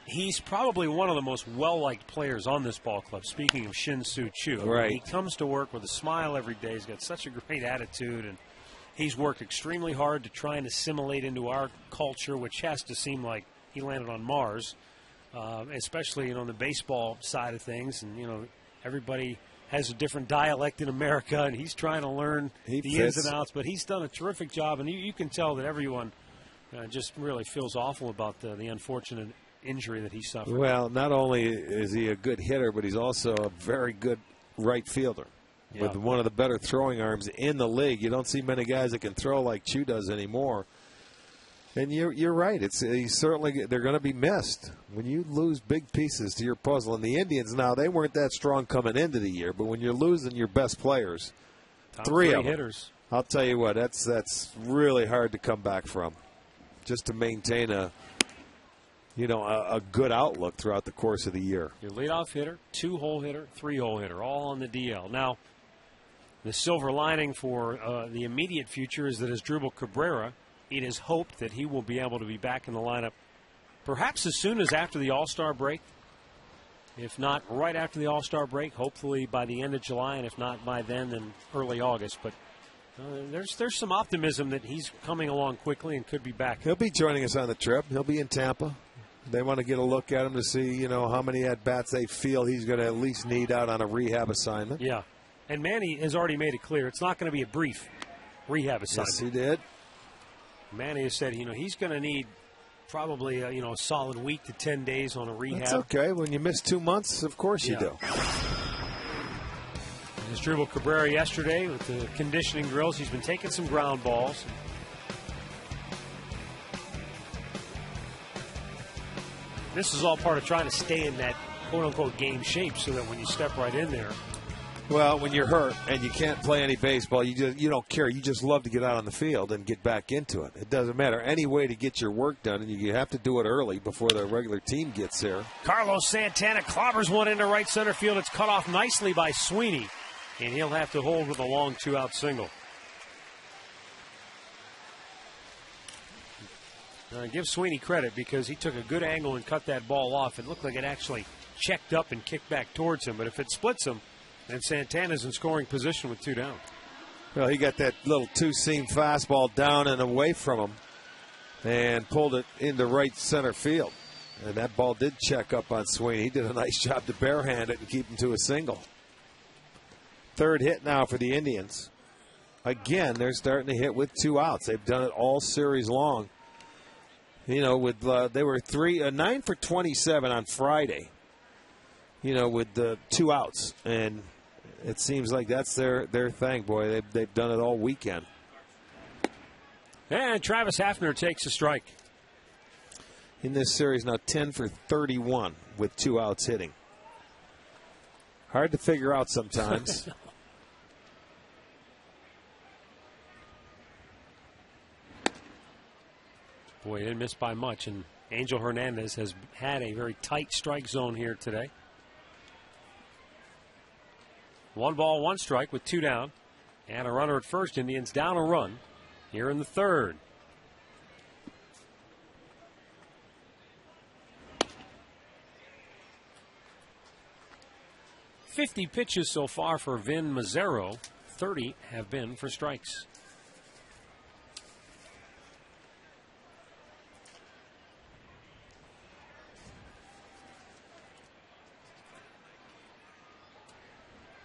He's probably one of the most well-liked players on this ball club, speaking of Shin-Soo Choo. Right. He comes to work with a smile every day. He's got such a great attitude, and he's worked extremely hard to try and assimilate into our culture, which has to seem like he landed on Mars, especially on the baseball side of things. And, everybody has a different dialect in America, and he's trying to learn the ins and outs. But he's done a terrific job, and you can tell that everyone just really feels awful about the unfortunate injury that he suffered. Well, not only is he a good hitter, but he's also a very good right fielder with one of the better throwing arms in the league. You don't see many guys that can throw like Choo does anymore. And you're right. They're going to be missed when you lose big pieces to your puzzle. And the Indians now, they weren't that strong coming into the year, but when you're losing your best players, Top three of them, hitters. I'll tell you what, that's really hard to come back from. Just to maintain a good outlook throughout the course of the year. Your leadoff hitter, 2-hole hitter, 3-hole hitter, all on the DL. Now, the silver lining for the immediate future is that Asdrubal Cabrera, it is hoped that he will be able to be back in the lineup perhaps as soon as after the All-Star break. If not right after the All-Star break, hopefully by the end of July, and if not by then early August. But there's some optimism that he's coming along quickly and could be back. He'll be joining us on the trip. He'll be in Tampa. They want to get a look at him to see, how many at-bats they feel he's going to at least need out on a rehab assignment. Yeah. And Manny has already made it clear it's not going to be a brief rehab assignment. Yes, he did. Manny has said, he's going to need probably, a solid week to 10 days on a rehab. That's okay. When you miss 2 months, of course you do. Asdrubal Cabrera yesterday with the conditioning drills. He's been taking some ground balls. This is all part of trying to stay in that quote-unquote game shape so that when you step right in there. Well, when you're hurt and you can't play any baseball, you don't care. You just love to get out on the field and get back into it. It doesn't matter. Any way to get your work done, and you have to do it early before the regular team gets there. Carlos Santana clobbers one into right center field. It's cut off nicely by Sweeney, and he'll have to hold with a long 2-out single. Give Sweeney credit because he took a good angle and cut that ball off. It looked like it actually checked up and kicked back towards him. But if it splits him, then Santana's in scoring position with 2 down. Well, he got that little two-seam fastball down and away from him and pulled it into right center field. And that ball did check up on Sweeney. He did a nice job to barehand it and keep him to a single. Third hit now for the Indians. Again, they're starting to hit with 2 outs. They've done it all series long. They were 9 for 27 on Friday. With the 2 outs, and it seems like that's their thing. Boy, they've done it all weekend. And Travis Hafner takes a strike in this series now. 10 for 31 with 2 outs hitting. Hard to figure out sometimes. Boy, he didn't miss by much, and Angel Hernandez has had a very tight strike zone here today. 1 ball, 1 strike with 2 down. And a runner at first. Indians down a run here in the third. .50 pitches so far for Vin Mazzaro. 30 have been for strikes.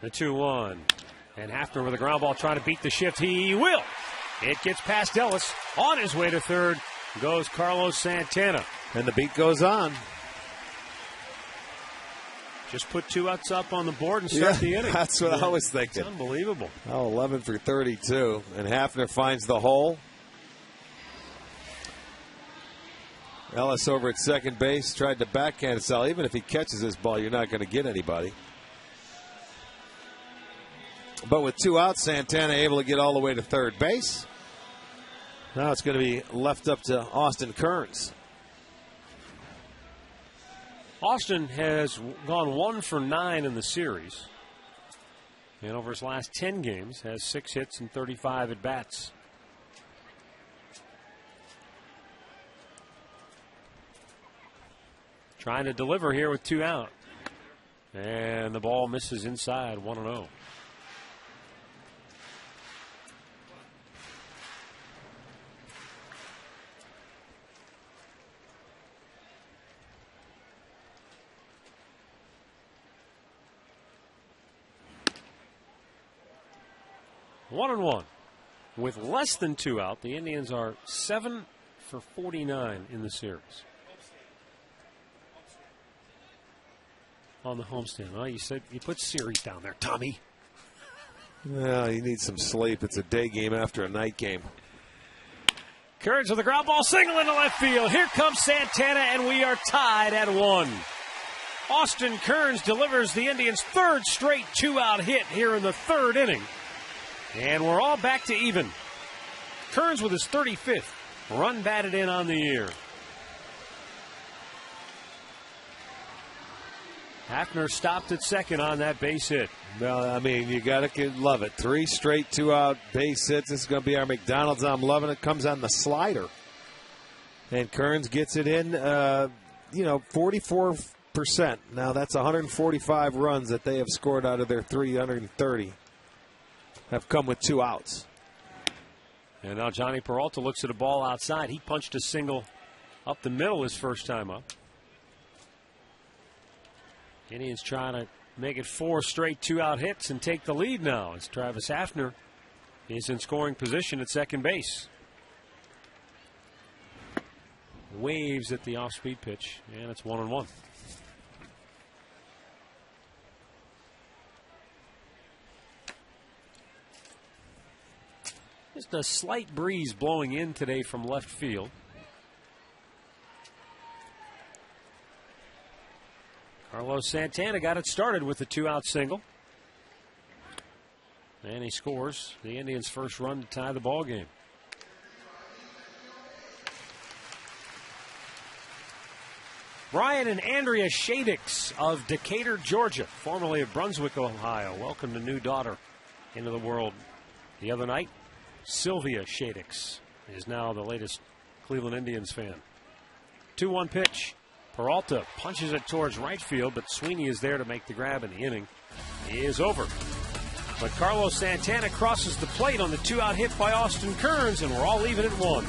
The 2-1. And Hafner with a ground ball trying to beat the shift. He will. It gets past Ellis. On his way to third goes Carlos Santana. And the beat goes on. Just put 2 outs up on the board and start the inning. That's what I was thinking. It's unbelievable. 11 for 32. And Hafner finds the hole. Ellis over at second base tried to backhand Sal. Even if he catches this ball, you're not going to get anybody. But with 2 outs, Santana able to get all the way to third base. Now it's going to be left up to Austin Kearns. Austin has gone 1 for 9 in the series. And over his last 10 games, has 6 hits and 35 at-bats. Trying to deliver here with 2 out. And the ball misses inside, 1-0. One and one. With less than 2 out, the Indians are 7 for 49 in the series. On the homestand. Well, you said you put series down there, Tommy. Well, you need some sleep. It's a day game after a night game. Kearns with a ground ball single into left field. Here comes Santana, and we are tied at 1. Austin Kearns delivers the Indians' 3rd straight 2-out hit here in the 3rd inning. And we're all back to even. Kearns with his 35th run batted in on the year. Hafner stopped at second on that base hit. Well, I mean, you got to love it. 3 straight 2-out base hits. This is going to be our McDonald's. I'm loving it. Comes on the slider. And Kearns gets it in, 44%. Now, that's 145 runs that they have scored out of their 330. Have come with 2 outs. And now Johnny Peralta looks at a ball outside. He punched a single up the middle his first time up. Indians trying to make it 4 straight 2-out hits and take the lead now as Travis Hafner is in scoring position at second base. Waves at the off-speed pitch, and it's 1-1. Just a slight breeze blowing in today from left field. Carlos Santana got it started with a 2-out single. And he scores the Indians' first run to tie the ball game. Brian and Andrea Shadix of Decatur, Georgia, formerly of Brunswick, Ohio, welcomed a new daughter into the world the other night. Sylvia Shadix is now the latest Cleveland Indians fan. 2-1 pitch. Peralta punches it towards right field, but Sweeney is there to make the grab, and the inning is over. But Carlos Santana crosses the plate on the 2-out hit by Austin Kearns, and we're all even at 1.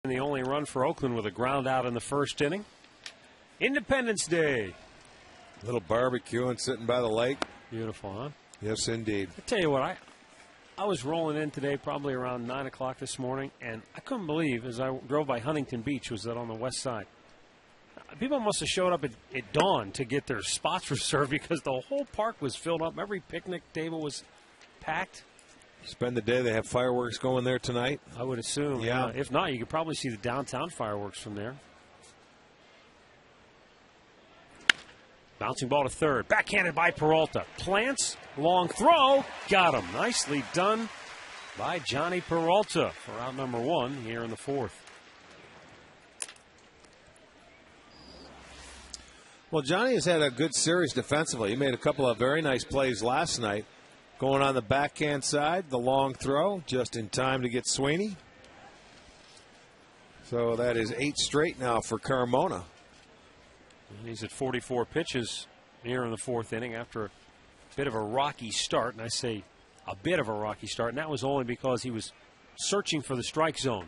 the only run for Oakland with a ground out in the first inning. Independence Day. Little barbecue and sitting by the lake. Beautiful, huh? Yes, indeed. I tell you what, I was rolling in today probably around 9 o'clock this morning, and I couldn't believe as I drove by Huntington Beach, was that on the west side. People must have showed up at dawn to get their spots reserved because the whole park was filled up. Every picnic table was packed. Spend the day. They have fireworks going there tonight. I would assume. Yeah. If not, you could probably see the downtown fireworks from there. Bouncing ball to third. Backhanded by Peralta. Plants. Long throw. Got him. Nicely done by Johnny Peralta for out number 1 here in the 4th. Well, Johnny has had a good series defensively. He made a couple of very nice plays last night. Going on the backhand side, the long throw, just in time to get Sweeney. So that is 8 straight now for Carmona. He's at 44 pitches here in the 4th inning after a bit of a rocky start. And I say a bit of a rocky start, and that was only because he was searching for the strike zone.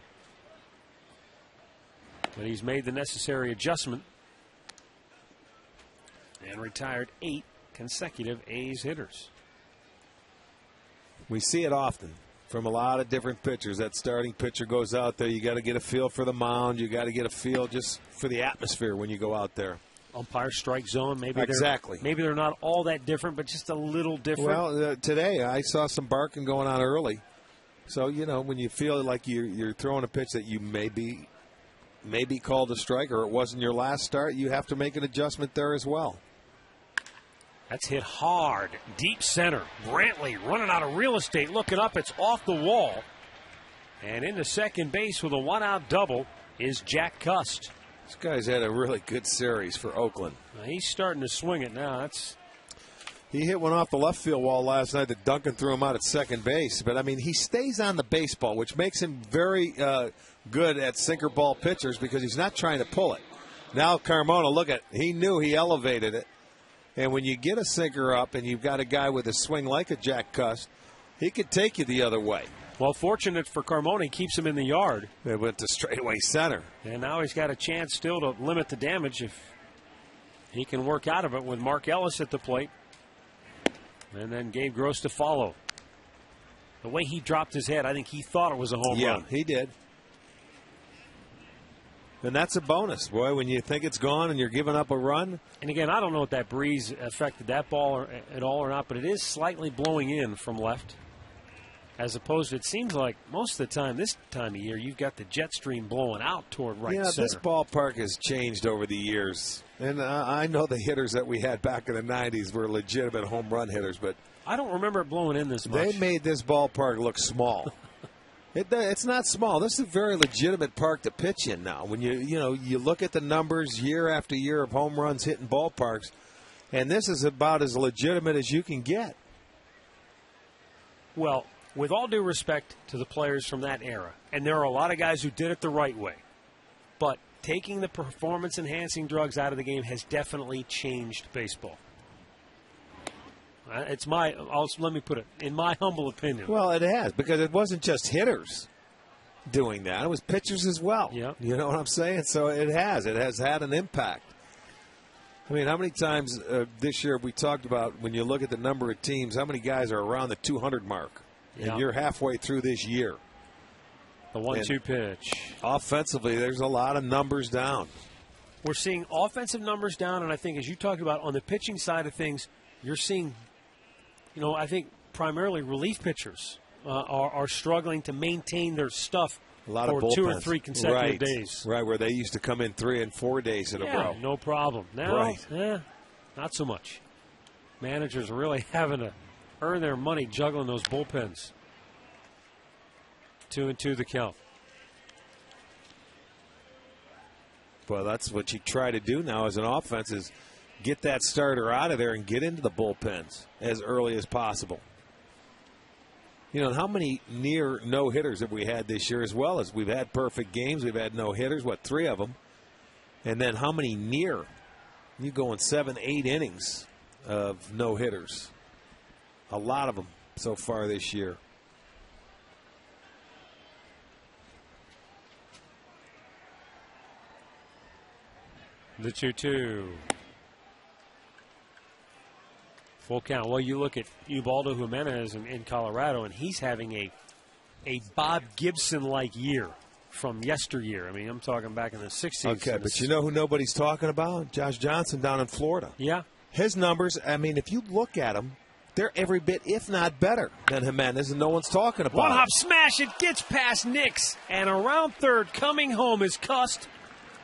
But he's made the necessary adjustment and retired 8 consecutive A's hitters. We see it often from a lot of different pitchers. That starting pitcher goes out there. You got to get a feel for the mound. You got to get a feel just for the atmosphere when you go out there. Umpire strike zone, maybe exactly. Maybe they're not all that different, but just a little different. Well, today I saw some barking going on early. So, you know, when you feel like you're throwing a pitch that you may be called a strike or it wasn't your last start, you have to make an adjustment there as well. That's hit hard, deep center. Brantley running out of real estate, looking up. It's off the wall. And into second base with a 1-out double is Jack Cust. This guy's had a really good series for Oakland. He's starting to swing it now. He hit one off the left field wall last night that Duncan threw him out at second base. But, I mean, he stays on the baseball, which makes him very good at sinker ball pitchers because he's not trying to pull it. Now Carmona, look at, he knew he elevated it. And when you get a sinker up and you've got a guy with a swing like a Jack Cust, he could take you the other way. Well, fortunate for Carmona, he keeps him in the yard. They went to straightaway center. And now he's got a chance still to limit the damage if he can work out of it with Mark Ellis at the plate. And then Gabe Gross to follow. The way he dropped his head, I think he thought it was a home run. Yeah, he did. And that's a bonus, boy, when you think it's gone and you're giving up a run. And again, I don't know if that breeze affected that ball at all or not, but it is slightly blowing in from left. As opposed to, it seems like most of the time, this time of year, you've got the jet stream blowing out toward right center. Yeah, this ballpark has changed over the years. And I know the hitters that we had back in the 90s were legitimate home run hitters, but I don't remember it blowing in this much. They made this ballpark look small. It's not small. This is a very legitimate park to pitch in now. When you look at the numbers year after year of home runs hitting ballparks, and this is about as legitimate as you can get. Well, with all due respect to the players from that era, and there are a lot of guys who did it the right way, but taking the performance-enhancing drugs out of the game has definitely changed baseball. Let me put it, in my humble opinion. Well, it has, because it wasn't just hitters doing that. It was pitchers as well. Yep. You know what I'm saying? So it has had an impact. I mean, how many times this year we talked about, when you look at the number of teams, how many guys are around the 200 mark? Yep. And you're halfway through this year. The 1-2 pitch. Offensively, there's a lot of numbers down. We're seeing offensive numbers down, and I think as you talked about on the pitching side of things, you're seeing, I think primarily relief pitchers are struggling to maintain their stuff for 2 or 3 consecutive days. Right, where they used to come in 3 and 4 days in a row. No problem. Now, not so much. Managers are really having to earn their money juggling those bullpens. 2-2 the count. Well, that's what you try to do now as an offense, is get that starter out of there and get into the bullpens as early as possible. How many near no-hitters have we had this year, as well as we've had perfect games, we've had no-hitters, 3 of them? And then how many near? You go in 7, 8 innings of no-hitters. A lot of them so far this year. The 2-2. Full count. Well, you look at Ubaldo Jimenez in Colorado, and he's having a Bob Gibson-like year from yesteryear. I mean, I'm talking back in the 60s. Okay, but you know who nobody's talking about? Josh Johnson down in Florida. Yeah. His numbers, I mean, if you look at them, they're every bit, if not better, than Jimenez, and no one's talking about One it. hop smash. It gets past Nix. And around third, coming home is Cust.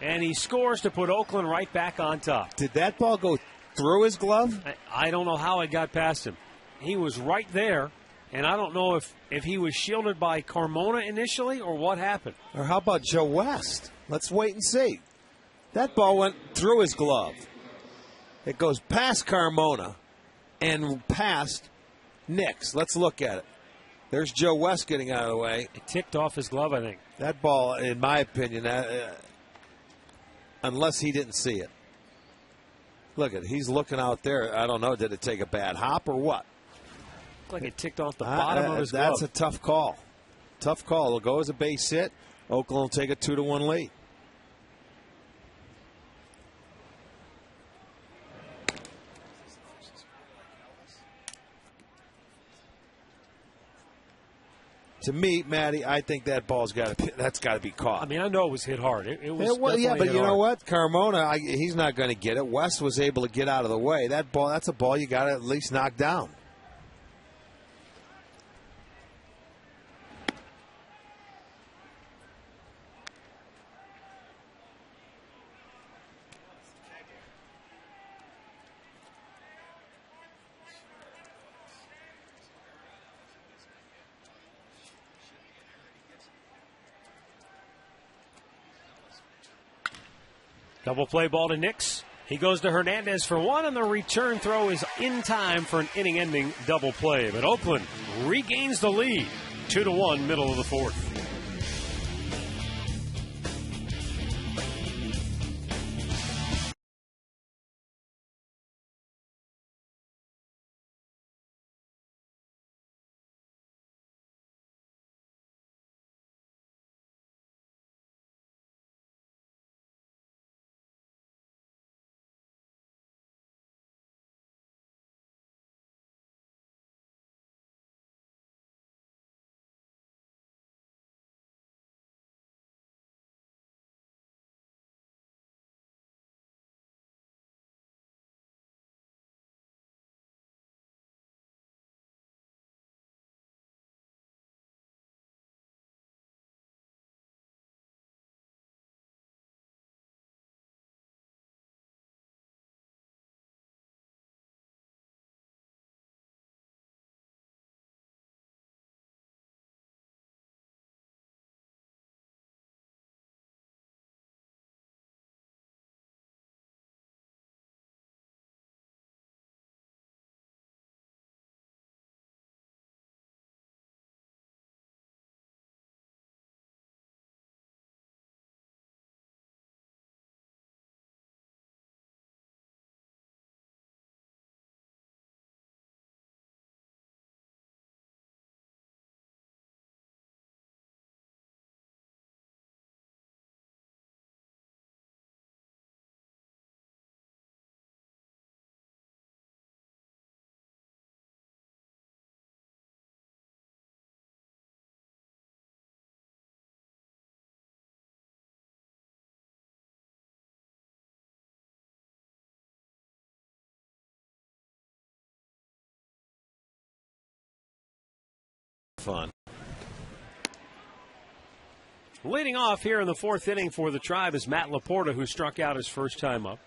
And he scores to put Oakland right back on top. Did that ball go through his glove? I don't know how it got past him. He was right there. And I don't know if he was shielded by Carmona initially or what happened. Or how about Joe West? Let's wait and see. That ball went through his glove. It goes past Carmona and past Nix. Let's look at it. There's Joe West getting out of the way. It ticked off his glove, I think. That ball, in my opinion, unless he didn't see it. Look at it. He's looking out there. I don't know. Did it take a bad hop or what? Like it ticked off the bottom of his glove. That's a tough call. Tough call. It'll go as a base hit. Oakland will take a 2-1 lead. To me, Matty, I think that ball's got to be caught. I mean, I know it was hit hard. It was yeah, but you know hard. what? Carmona, he's not going to get it. West was able to get out of the way. That's a ball you got to at least knock down. Double play ball to Nix. He goes to Hernandez for one, and the return throw is in time for an inning-ending double play. But Oakland regains the lead, 2-1, middle of the fourth. Fun. Leading off here in the fourth inning for the Tribe is Matt Laporta, who struck out his first time up.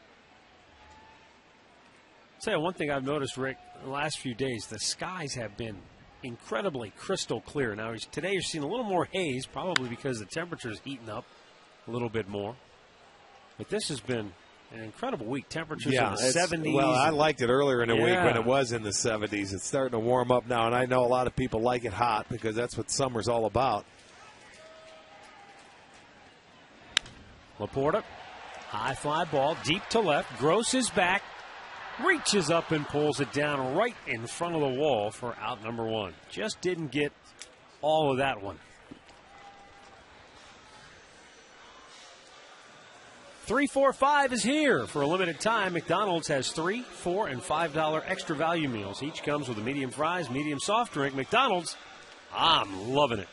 I'll tell you one thing I've noticed, Rick, the last few days, the skies have been incredibly crystal clear. Now, today you're seeing a little more haze, probably because the temperature is heating up a little bit more. But this has been an incredible week. Temperatures in the 70s. Well, I liked it earlier in the week when it was in the 70s. It's starting to warm up now, and I know a lot of people like it hot because that's what summer's all about. Laporta, high fly ball, deep to left. Gross is back, reaches up and pulls it down right in front of the wall for out number one. Just didn't get all of that one. 345 is here for a limited time. McDonald's has $3, $4, and $5 extra value meals. Each comes with a medium fries, medium soft drink. McDonald's, I'm loving it.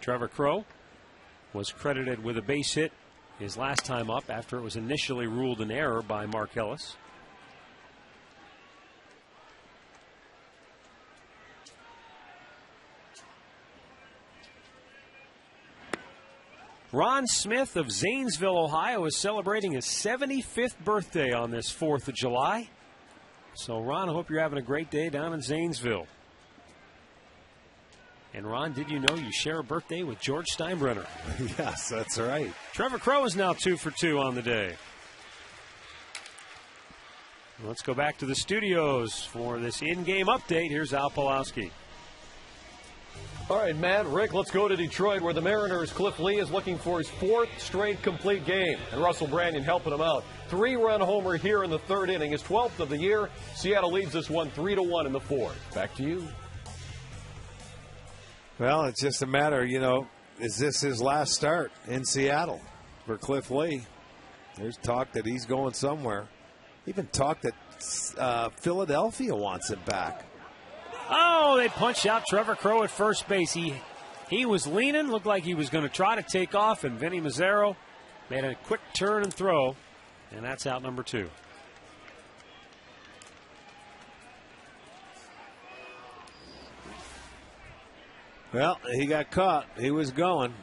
Trevor Crowe was credited with a base hit his last time up after it was initially ruled an error by Mark Ellis. Ron Smith of Zanesville, Ohio, is celebrating his 75th birthday on this 4th of July. So, Ron, I hope you're having a great day down in Zanesville. And, Ron, did you know you share a birthday with George Steinbrenner? Yes, that's right. Trevor Crowe is now 2 for 2 on the day. Let's go back to the studios for this in-game update. Here's Al Pawlowski. All right, Matt, Rick, let's go to Detroit, where the Mariners' Cliff Lee is looking for his 4th straight complete game. And Russell Brandon helping him out. 3-run homer here in the 3rd inning, his 12th of the year. Seattle leads this one 3-1 in the 4th. Back to you. Well, it's just a matter, is this his last start in Seattle for Cliff Lee? There's talk that he's going somewhere. Even talk that Philadelphia wants him back. Oh, they punched out Trevor Crowe at first base. He was leaning, looked like he was going to try to take off, and Vinny Mazzaro made a quick turn and throw, and that's out number 2. Well, he got caught. He was going.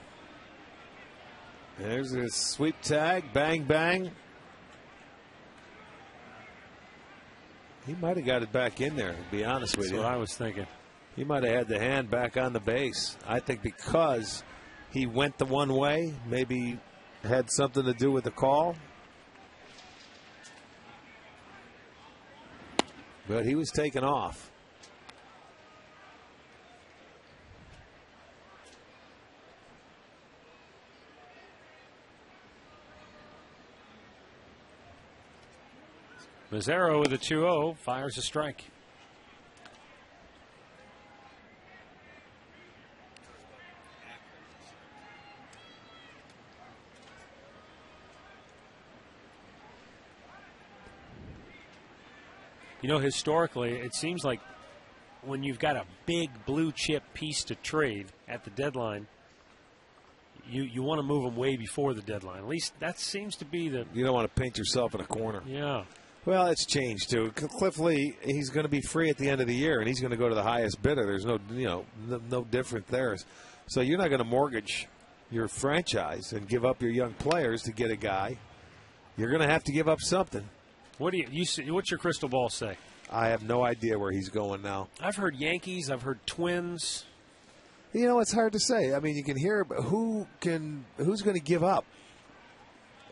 There's his sweep tag. Bang, bang. He might have got it back in there, to be honest with you. That's what I was thinking. He might have had the hand back on the base. I think because he went the one way, maybe had something to do with the call. But he was taken off. Mazzaro with a 2-0 fires a strike. Historically, it seems like when you've got a big blue chip piece to trade at the deadline, you want to move them way before the deadline. At least that seems to be the... You don't want to paint yourself in a corner. Yeah. Well, it's changed too. Cliff Lee, he's going to be free at the end of the year, and he's going to go to the highest bidder. There's no different there. So you're not going to mortgage your franchise and give up your young players to get a guy. You're going to have to give up something. What's your crystal ball say? I have no idea where he's going now. I've heard Yankees. I've heard Twins. It's hard to say. I mean, you can hear who's going to give up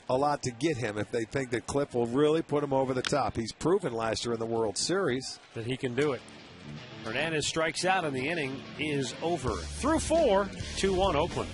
a lot to get him if they think that Cliff will really put him over the top. He's proven last year in the World Series that he can do it. Hernandez strikes out and the inning is over. Through 4, 2-1 Oakland.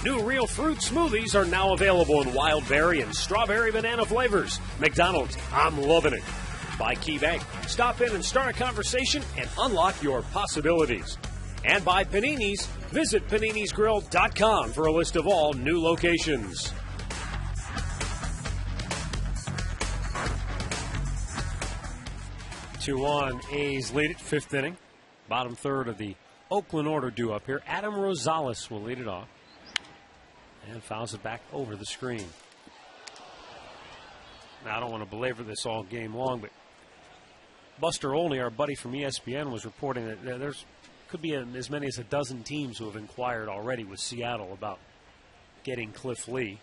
New real fruit smoothies are now available in wild berry and strawberry banana flavors. McDonald's, I'm loving it. By KeyBank, stop in and start a conversation and unlock your possibilities. And by Panini's, visit paninisgrill.com for a list of all new locations. 2-1, A's lead it, fifth inning. Bottom third of the Oakland order due up here. Adam Rosales will lead it off. And fouls it back over the screen. Now, I don't want to belabor this all game long, but Buster Olney, our buddy from ESPN, was reporting that there's could be as many as a dozen teams who have inquired already with Seattle about getting Cliff Lee.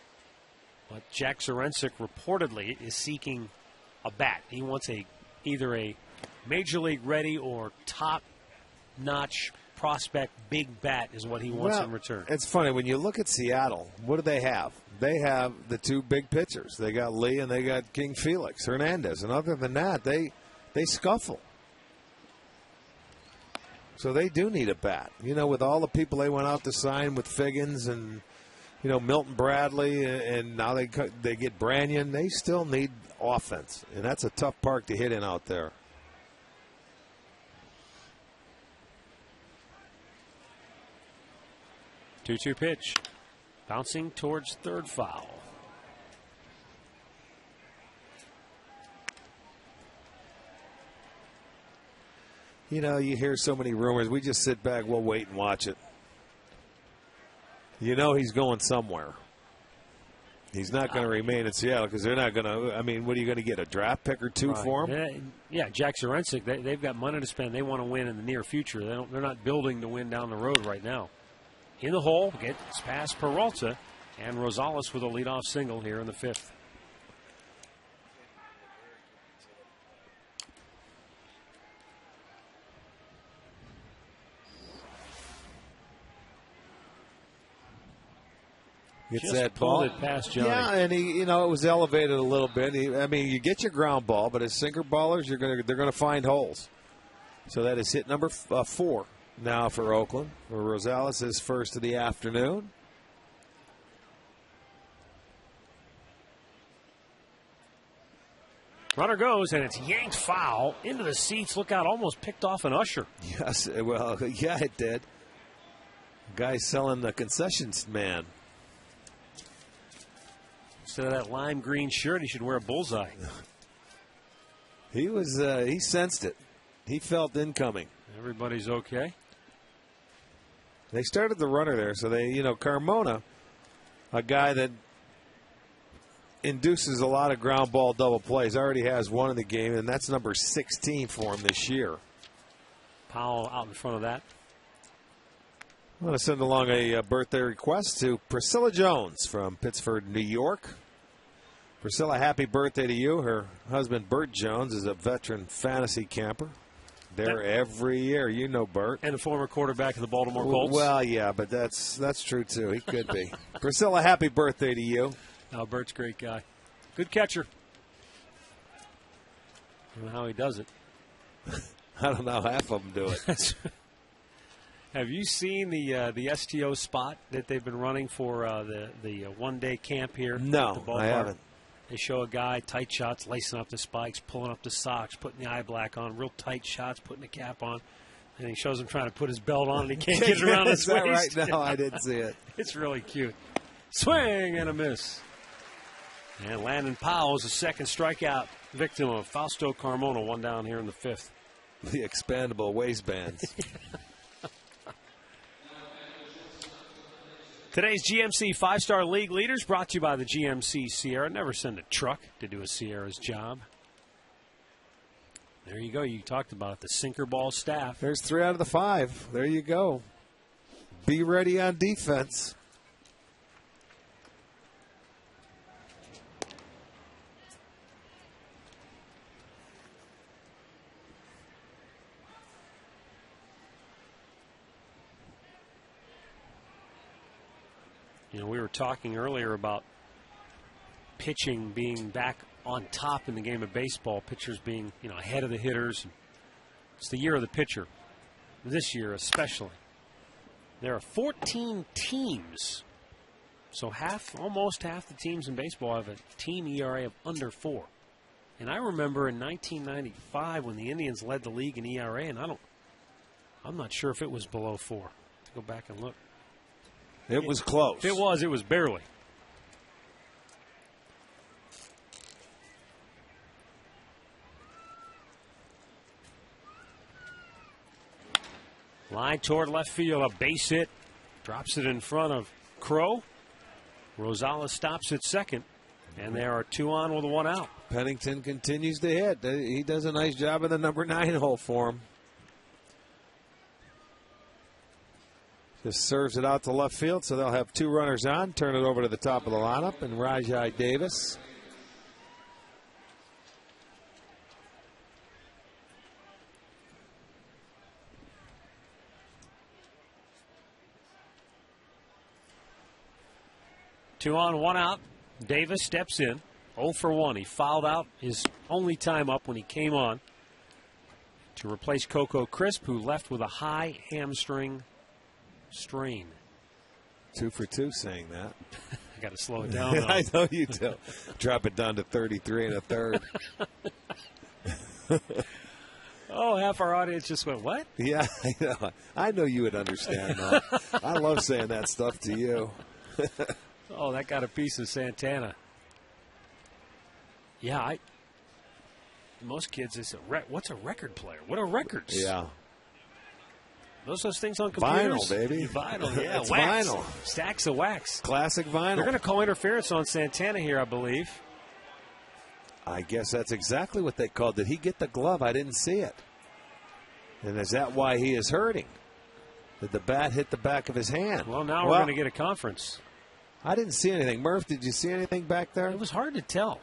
But Jack Zurensik reportedly is seeking a bat. He wants either a major league ready or top-notch prospect big bat is what he wants in return. It's funny, when you look at Seattle, what do they have? They have the two big pitchers. They got Lee and they got King Felix Hernandez. And other than that, they scuffle. So they do need a bat. You know, with all the people they went out to sign with Figgins and, you know, Milton Bradley, and now they get Branyan, they still need offense. And that's a tough park to hit in out there. Two-two pitch. Bouncing towards third foul. You know, you hear so many rumors. We just sit back, we'll wait and watch it. You know he's going somewhere. He's not going to remain in Seattle because they're not going to. I mean, what are you going to get, a draft pick or two for him? Yeah, Jack Zurensik, they've got money to spend. They want to win in the near future. They're not building to win down the road right now. In the hole, gets past Peralta, and Rosales with a leadoff single here in the fifth. Gets Just that pulled ball. It past Johnny. Yeah, and it was elevated a little bit. I mean, you get your ground ball, but as sinker ballers, they're going to find holes. So that is hit number 4 now for Oakland, where Rosales is first of the afternoon. Runner goes, and it's yanked foul into the seats. Look out, almost picked off an usher. Yes, well, yeah, it did. Guy selling the concessions man. Instead of that lime green shirt, he should wear a bullseye. He sensed it. He felt incoming. Everybody's okay. They started the runner there, so Carmona, a guy that induces a lot of ground ball double plays, already has one in the game, and that's number 16 for him this year. Powell out in front of that. I want to send along a birthday request to Priscilla Jones from Pittsford, New York. Priscilla, happy birthday to you. Her husband, Bert Jones, is a veteran fantasy camper. There every year. You know Bert. And a former quarterback of the Baltimore Colts. Well, yeah, but that's true, too. He could be. Priscilla, happy birthday to you. Oh, Bert's a great guy. Good catcher. I don't know how he does it. I don't know. Half of them do it. Have you seen the STO spot that they've been running for the one-day camp here? No, I haven't. They show a guy, tight shots, lacing up the spikes, pulling up the socks, putting the eye black on, real tight shots, putting the cap on. And he shows him trying to put his belt on, and he can't get it around his waist. Right? No, I didn't see it. It's really cute. Swing and a miss. And Landon Powell is a second strikeout victim of Fausto Carmona, one down here in the fifth. The expandable waistbands. Today's GMC 5-Star League leaders brought to you by the GMC Sierra. Never send a truck to do a Sierra's job. There you go. You talked about it, the sinker ball staff. There's 3 out of the 5. There you go. Be ready on defense. You know, we were talking earlier about pitching being back on top in the game of baseball, pitchers being, ahead of the hitters. It's the year of the pitcher, this year especially. There are 14 teams So almost half the teams in baseball have a team ERA of under 4. And I remember in 1995 when the Indians led the league in ERA, and I'm not sure if it was below 4. To go back and look. It was close. If it was barely. Line toward left field, a base hit. Drops it in front of Crow. Rosales stops at second. And there are 2 on with 1 out. Pennington continues to hit. He does a nice job in the number 9 hole for him. Just serves it out to left field, so they'll have 2 runners on. Turn it over to the top of the lineup, and Rajai Davis. Two on, 1 out. Davis steps in. 0 for 1. He fouled out his only time up when he came on to replace Coco Crisp, who left with a high hamstring strain. 2 for 2 saying that. I got to slow it down. I know you do. Drop it down to 33 1/3. Oh, half our audience just went, what? Yeah, I know. I know you would understand that. I love saying that stuff to you. Oh, that got a piece of Santana. Yeah, most kids, it's what's a record player? What are records? Yeah. Those things on computers? Vinyl, baby. Vinyl, yeah. It's wax. vinyl. Stacks of wax. Classic vinyl. They're going to call interference on Santana here, I believe. I guess that's exactly what they called. Did he get the glove? I didn't see it. And is that why he is hurting? Did the bat hit the back of his hand? Well, now we're going to get a conference. I didn't see anything. Murph, did you see anything back there? It was hard to tell.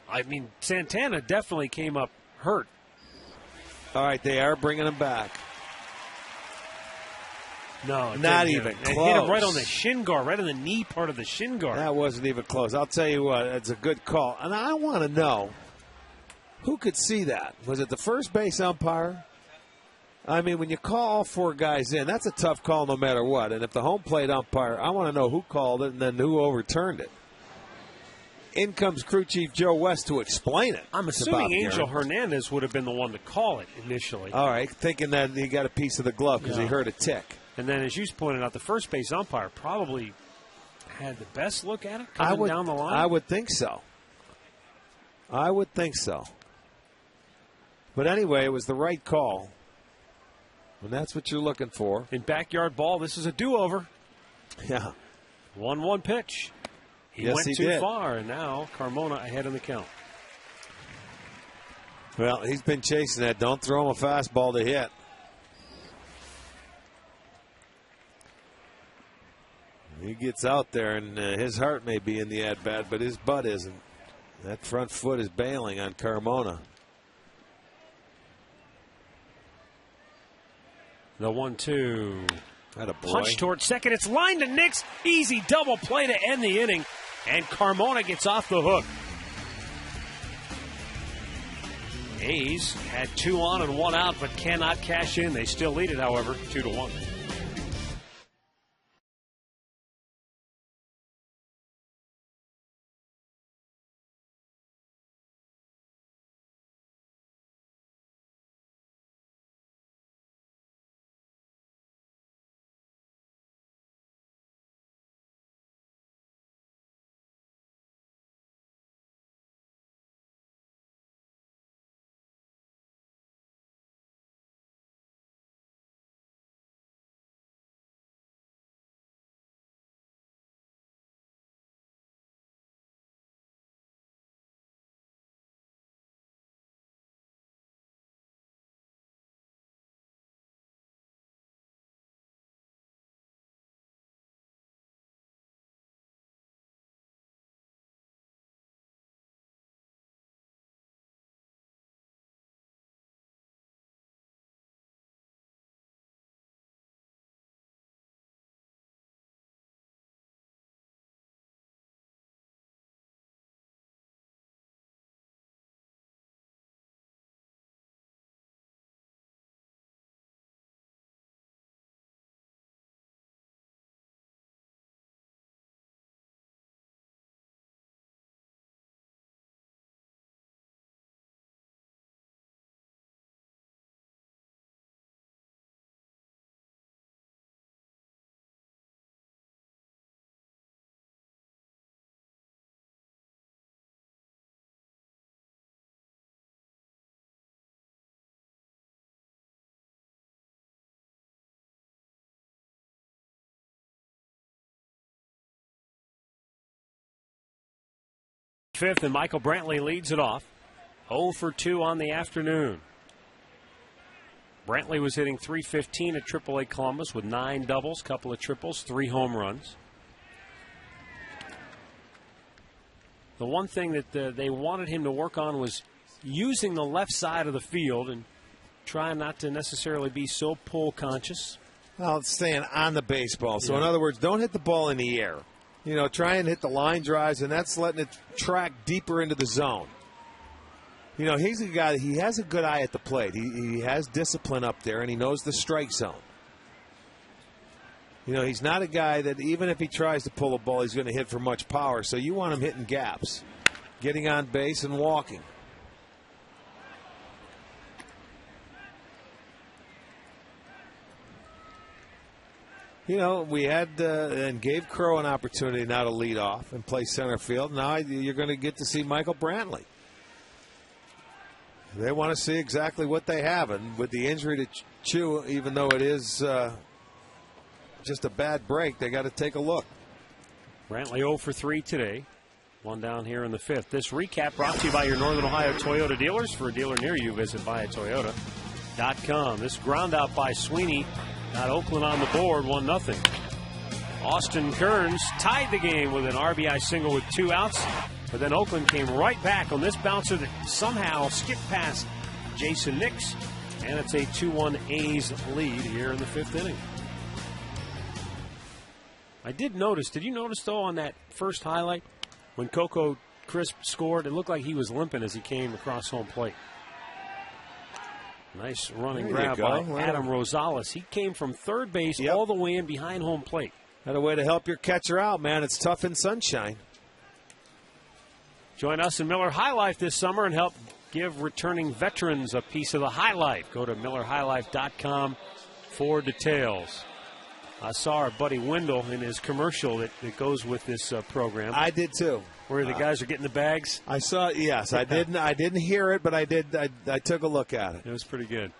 I mean, Santana definitely came up hurt. All right, they are bringing him back. No, not even close. It hit him right on the shin guard, right on the knee part of the shin guard. That wasn't even close. I'll tell you what, it's a good call. And I want to know, who could see that? Was it the first base umpire? I mean, when you call all 4 guys in, that's a tough call no matter what. And if the home plate umpire, I want to know who called it and then who overturned it. In comes crew chief Joe West to explain it. I'm assuming Angel Hernandez would have been the one to call it initially. All right, thinking that he got a piece of the glove because he heard a tick. And then, as you pointed out, the first base umpire probably had the best look at it coming down the line. I would think so. I would think so. But anyway, it was the right call. And that's what you're looking for. In backyard ball, this is a do-over. Yeah. 1-1 pitch. He went too far, and now Carmona ahead in the count. Well, he's been chasing that. Don't throw him a fastball to hit. He gets out there, and his heart may be in the at-bat, but his butt isn't. That front foot is bailing on Carmona. The 1-2. Punch Attaboy. towards second. It's lined to Nix. Easy double play to end the inning. And Carmona gets off the hook. A's had 2 on and 1 out, but cannot cash in. They still lead it, however, 2-1. Fifth, and Michael Brantley leads it off. 0 for 2 on the afternoon. Brantley was hitting .315 at AAA Columbus with 9 doubles, couple of triples, 3 home runs. The one thing that they wanted him to work on was using the left side of the field and trying not to necessarily be so pull conscious. Well, it's staying on the baseball. So, Yeah. in other words, don't hit the ball in the air. You know, try and hit the line drives, and that's letting it track deeper into the zone. You know, he's a guy, he has a good eye at the plate. He has discipline up there, and he knows the strike zone. You know, he's not a guy that even if he tries to pull a ball, he's going to hit for much power. So you want him hitting gaps, getting on base and walking. You know, we had and gave Crow an opportunity now to lead off and play center field. Now you're going to get to see Michael Brantley. They want to see exactly what they have. And with the injury to Chu, even though it is just a bad break, they got to take a look. Brantley 0 for 3 today. One down here in the fifth. This recap brought to you by your Northern Ohio Toyota dealers. For a dealer near you, visit buyatoyota.com. This ground out by Sweeney got Oakland on the board, 1-0. Austin Kearns tied the game with an RBI single with 2 outs. But then Oakland came right back on this bouncer that somehow skipped past Jason Nix. And it's a 2-1 A's lead here in the fifth inning. I did you notice, though, on that first highlight, when Coco Crisp scored, it looked like he was limping as he came across home plate. Nice running grab by Adam Rosales. He came from third base all the way in behind home plate. Had a way to help your catcher out, man. It's tough in sunshine. Join us in Miller High Life this summer and help give returning veterans a piece of the high life. Go to MillerHighLife.com for details. I saw our buddy Wendell in his commercial that goes with this program. I did too. Where the guys are getting the bags. I saw it. Yes, I didn't. I didn't hear it, but I did. I took a look at it. It was pretty good.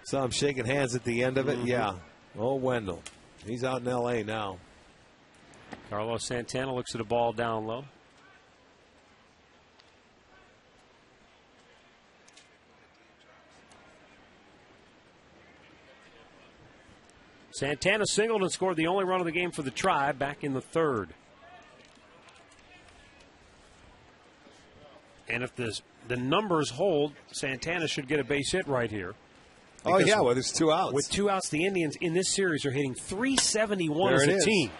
Saw him shaking hands at the end of it. Mm-hmm. Yeah. Oh, Wendell. He's out in L.A. now. Carlos Santana looks at a ball down low. Santana singled and scored the only run of the game for the Tribe back in the third. And if the numbers hold, Santana should get a base hit right here. Oh, yeah, well, there's 2 outs. With 2 outs, the Indians in this series are hitting .371 as a team.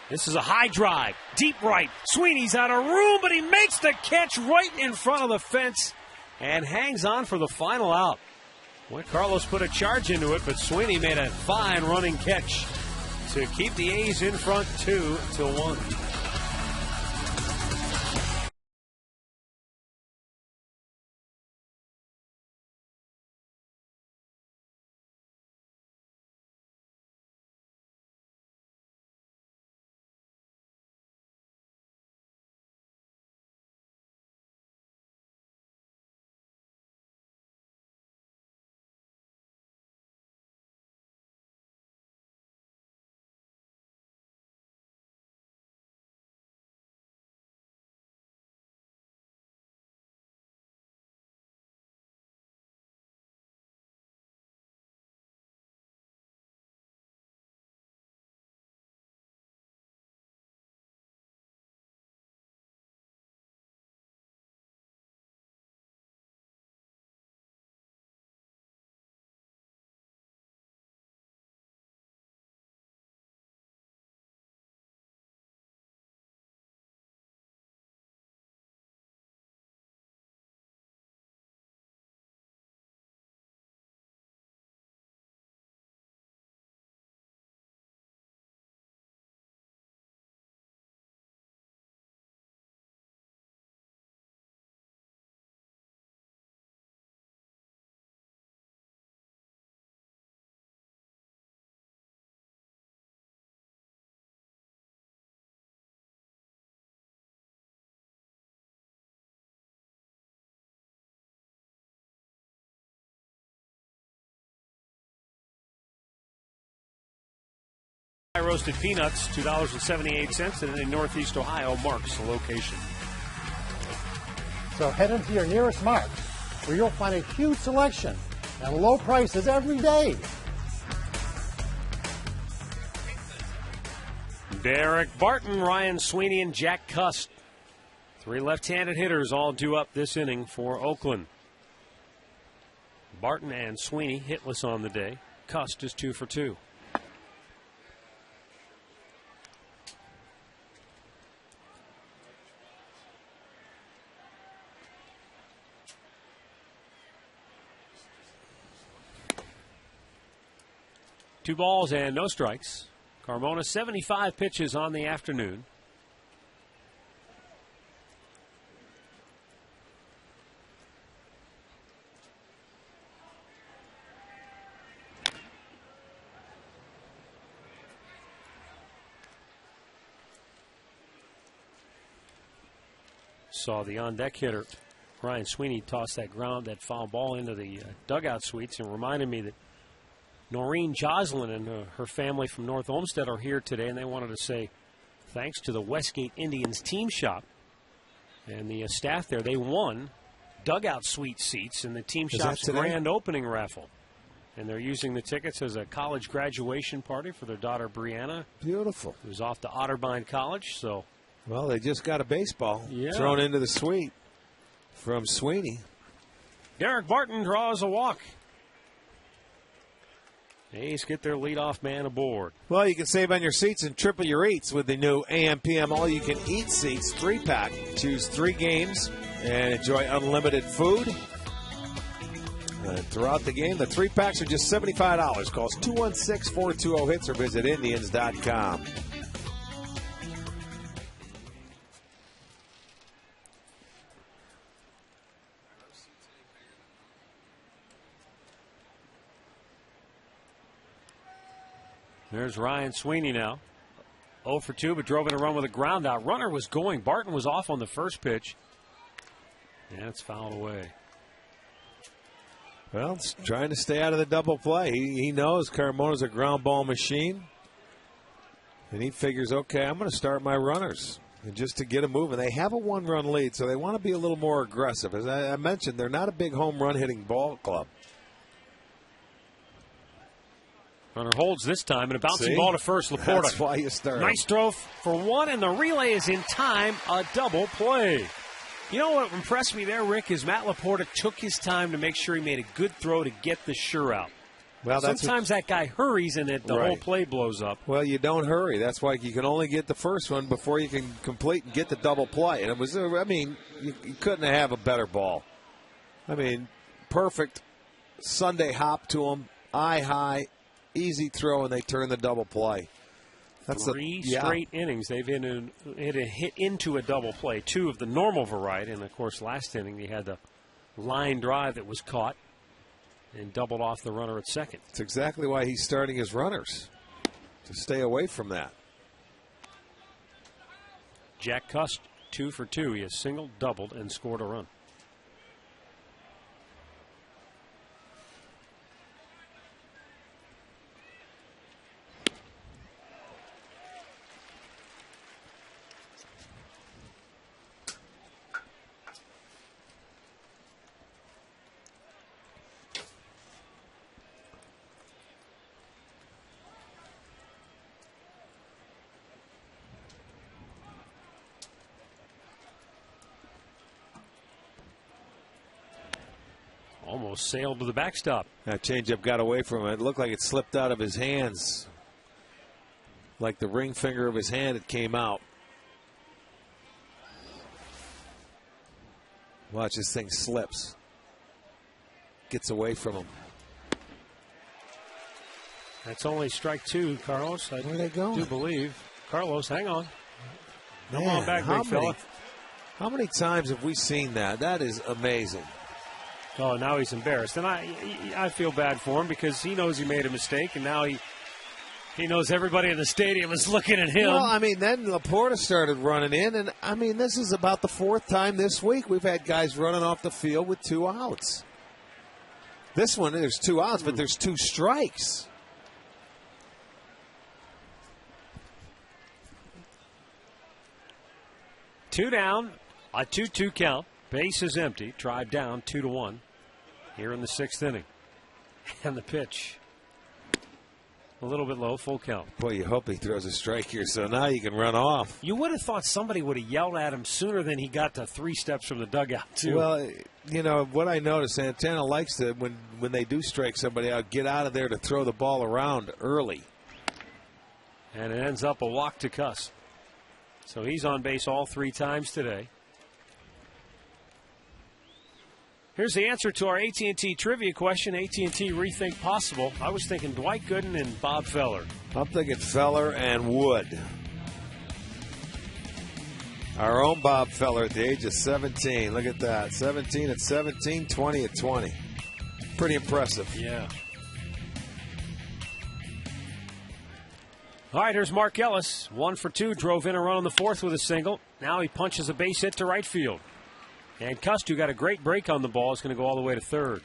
This is a high drive, deep right. Sweeney's out of room, but he makes the catch right in front of the fence and hangs on for the final out. Well, Carlos put a charge into it, but Sweeney made a fine running catch to keep the A's in front 2-1. Roasted peanuts, $2.78 at a Northeast Ohio Mark's location. So head into your nearest Mark's, where you'll find a huge selection and low prices every day. Derek Barton, Ryan Sweeney, and Jack Cust. 3 left-handed hitters all due up this inning for Oakland. Barton and Sweeney hitless on the day. Cust is 2 for 2. Two balls and no strikes. Carmona 75 pitches on the afternoon. Saw the on-deck hitter, Ryan Sweeney, toss that foul ball into the dugout suites, and reminded me that Noreen Joslin and her family from North Olmsted are here today, and they wanted to say thanks to the Westgate Indians team shop and the staff there. They won dugout suite seats in the team shop's grand opening raffle, and they're using the tickets as a college graduation party for their daughter Brianna. Beautiful. Who's off to Otterbein College. So, well, they just got a baseball thrown into the suite from Sweeney. Derek Barton draws a walk. A's get their leadoff man aboard. Well, you can save on your seats and triple your eats with the new AM/PM all-you-can-eat seats 3-pack. Choose 3 games and enjoy unlimited food. Throughout the game, the 3-packs are just $75. Call 216-420-HITS or visit Indians.com. There's Ryan Sweeney now. 0 for 2, but drove in a run with a ground out. Runner was going. Barton was off on the first pitch. And it's fouled away. Well, it's trying to stay out of the double play. He knows Carmona's a ground ball machine. And he figures, okay, I'm going to start my runners. And just to get them moving. They have a 1-run lead, so they want to be a little more aggressive. As I mentioned, they're not a big home run hitting ball club. Runner holds this time, and a bouncing ball to first. Laporta. That's why you start. Nice throw for 1, and the relay is in time. A double play. You know what impressed me there, Rick, is Matt Laporta took his time to make sure he made a good throw to get the sure out. Well, sometimes that guy hurries and the whole play blows up. Well, you don't hurry. That's why you can only get the first one before you can complete and get the double play. And it was, I mean, you couldn't have a better ball. I mean, perfect Sunday hop to him, eye high. Easy throw, and they turn the double play. That's 3 straight innings. They've hit into a double play, 2 of the normal variety. And, of course, last inning he had the line drive that was caught and doubled off the runner at second. That's exactly why he's starting his runners, to stay away from that. Jack Cust, 2 for 2. He has singled, doubled, and scored a run. Almost sailed to the backstop. That changeup got away from him. It looked like it slipped out of his hands. Like the ring finger of his hand, it came out. Watch, this thing slips. Gets away from him. That's only strike 2, Carlos. I do believe. Carlos, hang on. Come on back, big fella. How many times have we seen that? That is amazing. Oh, now he's embarrassed. And I feel bad for him because he knows he made a mistake, and now he knows everybody in the stadium is looking at him. Well, I mean, then Laporta started running in, and, I mean, this is about the 4th time this week we've had guys running off the field with 2 outs. This one, there's 2 outs, but there's 2 strikes. Two down, a 2-2 count. Base is empty. Drive down 2-1 here in the 6th inning. And the pitch. A little bit low, full count. Boy, you hope he throws a strike here, so now you can run off. You would have thought somebody would have yelled at him sooner than he got to 3 steps from the dugout, too. Well, you know, what I noticed, Santana likes to, when they do strike somebody out, get out of there to throw the ball around early. And it ends up a walk to Cuss. So he's on base all 3 times today. Here's the answer to our AT&T trivia question. AT&T rethink possible. I was thinking Dwight Gooden and Bob Feller. I'm thinking Feller and Wood. Our own Bob Feller at the age of 17. Look at that. 17 at 17, 20 at 20. Pretty impressive. Yeah. All right, here's Mark Ellis. 1 for 2. Drove in a run on the 4th with a single. Now he punches a base hit to right field. And Cust, who got a great break on the ball, is going to go all the way to 3rd.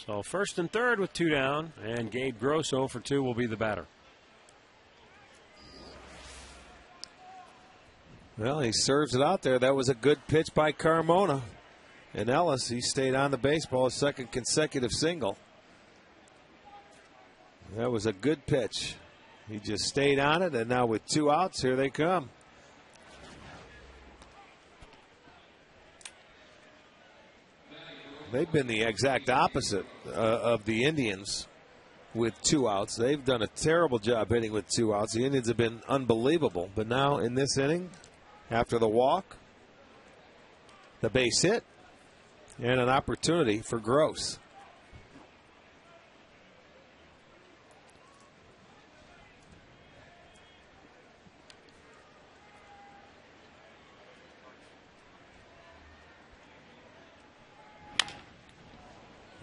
So 1st and 3rd with 2 down, and Gabe Gross 0 for 2 will be the batter. Well, he serves it out there. That was a good pitch by Carmona. And Ellis, he stayed on the baseball, his 2nd consecutive single. That was a good pitch. He just stayed on it, and now with 2 outs, here they come. They've been the exact opposite of the Indians with 2 outs. They've done a terrible job hitting with 2 outs. The Indians have been unbelievable. But now in this inning, after the walk, the base hit, and an opportunity for Gross.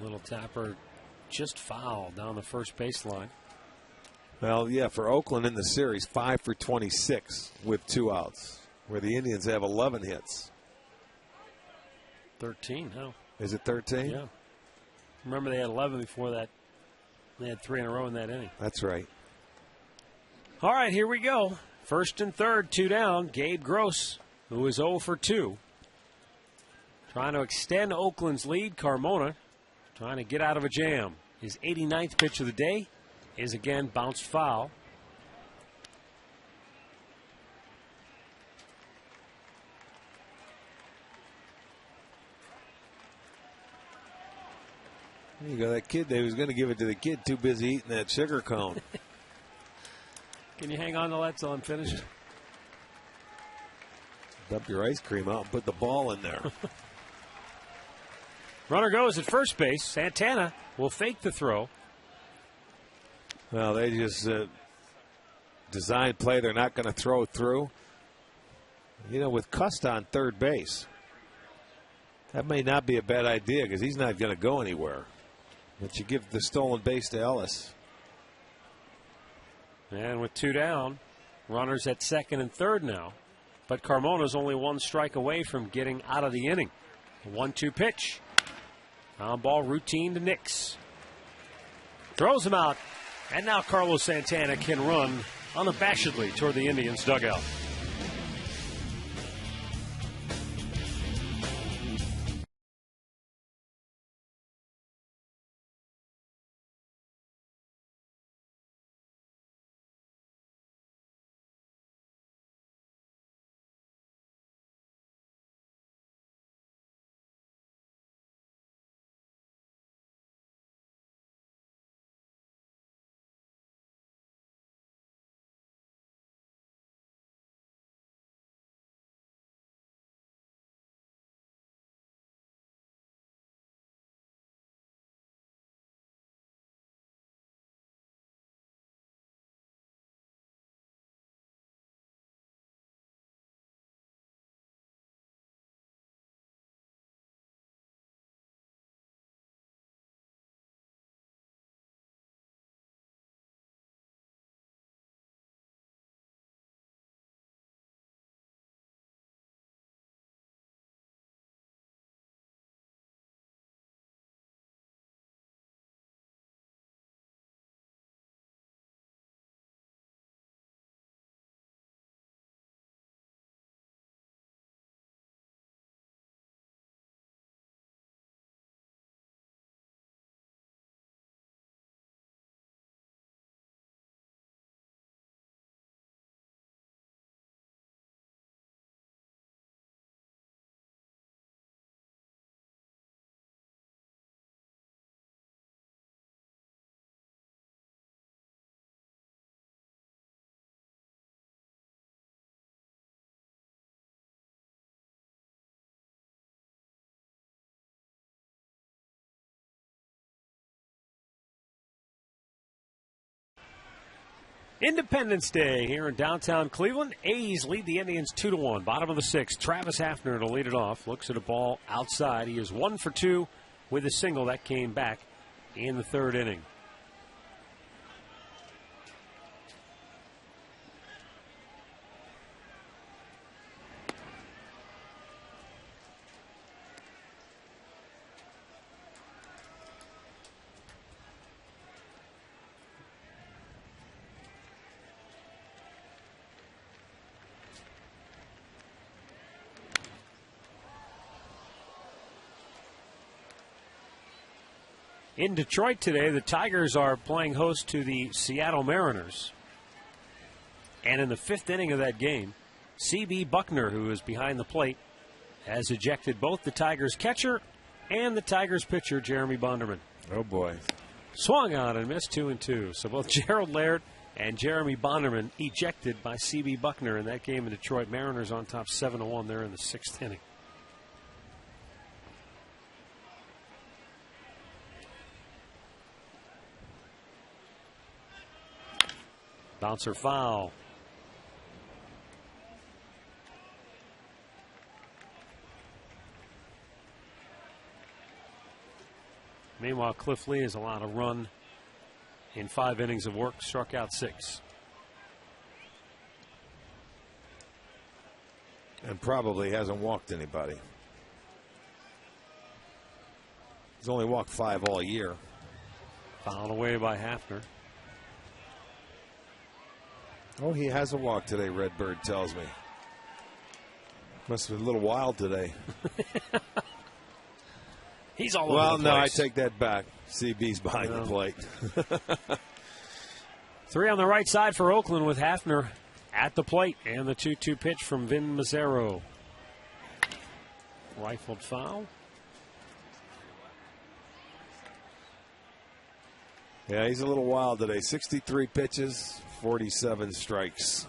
Little tapper just foul down the first baseline. Well, yeah, for Oakland in the series, 5 for 26 with 2 outs, where the Indians have 11 hits. 13, huh? Is it 13? Yeah. Remember, they had 11 before that. They had 3 in a row in that inning. That's right. All right, here we go. 1st and 3rd, 2 down. Gabe Gross, who is 0 for 2. Trying to extend Oakland's lead. Carmona trying to get out of a jam. His 89th pitch of the day is again bounced foul. There you go, that kid, they was going to give it to the kid, too busy eating that sugar cone. Can you hang on to that till I'm finished? Dump your ice cream out and put the ball in there. Runner goes at first base. Santana will fake the throw. Well, they just designed play. They're not going to throw through. You know, with Cust on 3rd base, that may not be a bad idea because he's not going to go anywhere. But you give the stolen base to Ellis. And with 2 down, runners at 2nd and 3rd now. But Carmona's only 1 strike away from getting out of the inning. 1-2 pitch. Ground ball routine to Nix. Throws him out. And now Carlos Santana can run unabashedly toward the Indians' dugout. Independence Day here in downtown Cleveland. A's lead the Indians 2-1. Bottom of the sixth. Travis Hafner to lead it off. Looks at a ball outside. He is 1 for 2 with a single that came back in the third inning. In Detroit today, the Tigers are playing host to the Seattle Mariners. And in the fifth inning of that game, C.B. Buckner, who is behind the plate, has ejected both the Tigers catcher and the Tigers pitcher, Jeremy Bonderman. Oh, boy. Swung on and missed 2-2. So both Gerald Laird and Jeremy Bonderman ejected by C.B. Buckner in that game in Detroit. Mariners on top 7-1 there in the sixth inning. Bouncer foul. Meanwhile, Cliff Lee has allowed a run in 5 innings of work, struck out 6. And probably hasn't walked anybody. He's only walked 5 all year. Fouled away by Hafner. Oh, he has a walk today, Redbird tells me. Must have been a little wild today. He's all over well, the no, I place. take that back. CB's behind the plate. 3 on the right side for Oakland with Hafner at the plate. And the 2-2 pitch from Vin Mazzaro. Rifled foul. Yeah, he's a little wild today. 63 pitches, 47 strikes.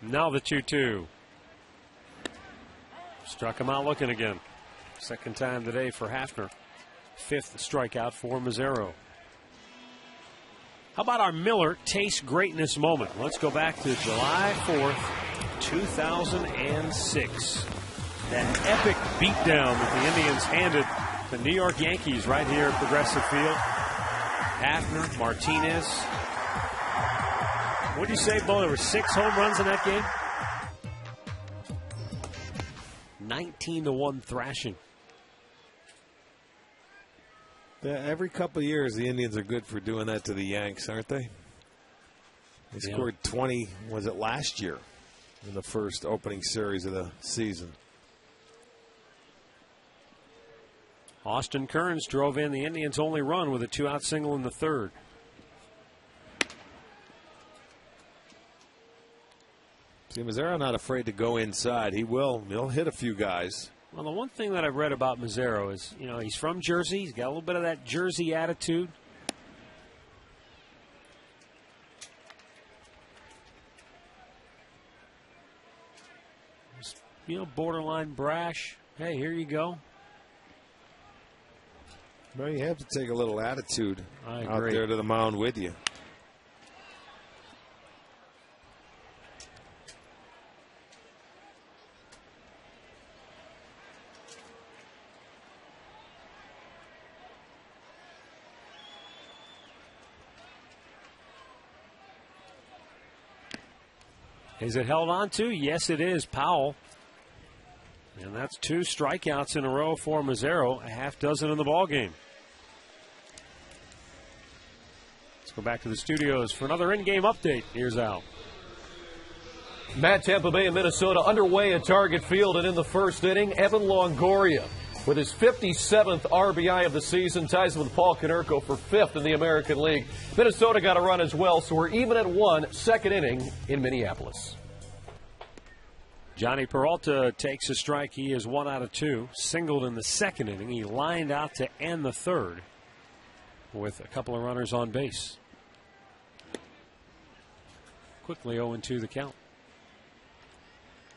Now the 2-2. Struck him out looking again. Second time today for Hafner. 5th strikeout for Mazzaro. How about our Miller Taste Greatness moment? Let's go back to July 4th, 2006. That epic beatdown that the Indians handed the New York Yankees right here at Progressive Field. Hafner, Martinez. What did you say, Bo? There were 6 home runs in that game? 19-1 thrashing. Yeah, every couple of years, the Indians are good for doing that to the Yanks, aren't they? They scored 20, was it last year, in the first opening series of the season. Austin Kearns drove in the Indians' only run with a 2-out single in the third. See, Mazzaro not afraid to go inside. He'll hit a few guys. Well, the one thing that I've read about Mazzaro is, he's from Jersey. He's got a little bit of that Jersey attitude. Just, borderline brash. Hey, here you go. Well, you have to take a little attitude out agree. there to the mound with you. Is it held on to? Yes, it is. Powell. And that's 2 strikeouts in a row for Mazzaro, a half dozen in the ballgame. Let's go back to the studios for another in-game update. Here's Al. Matt, Tampa Bay and Minnesota underway at Target Field, and in the first inning, Evan Longoria with his 57th RBI of the season, ties with Paul Konerko for 5th in the American League. Minnesota got a run as well, so we're even at 1, second inning in Minneapolis. Johnny Peralta takes a strike. He is 1 out of 2. Singled in the second inning. He lined out to end the third with a couple of runners on base. quickly 0-2 the count.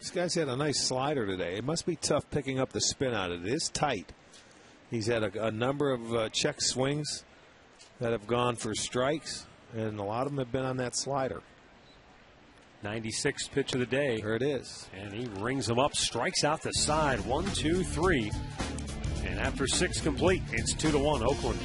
This guy's had a nice slider today. It must be tough picking up the spin on it. It is tight. He's had a number of check swings that have gone for strikes, and a lot of them have been on that slider. 96th pitch of the day. There it is. And he rings them up, strikes out the side. 1, 2, 3. And after 6 complete, it's 2-1 Oakland.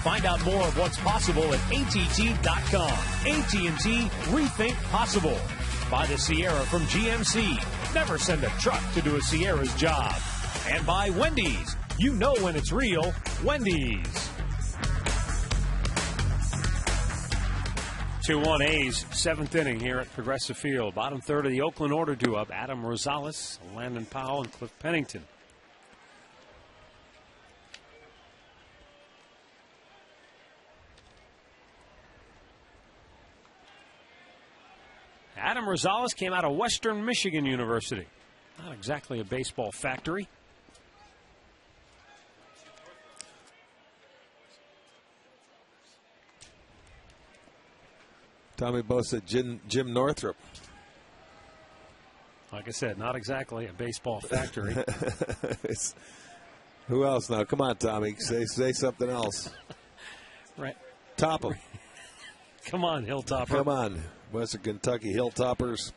Find out more of what's possible at att.com. AT&T, rethink possible. By the Sierra from GMC. Never send a truck to do a Sierra's job. And by Wendy's. You know when it's real. Wendy's. 2-1 A's, 7th inning here at Progressive Field. Bottom third of the Oakland order due up. Adam Rosales, Landon Powell, and Cliff Pennington. Adam Rosales came out of Western Michigan University. Not exactly a baseball factory. Tommy Bo said Jim Northrup. Like I said, not exactly a baseball factory. Who else now? Come on, Tommy. Say something else. Right. Top him. Come on, Hilltopper. Come on. Western Kentucky Hilltoppers.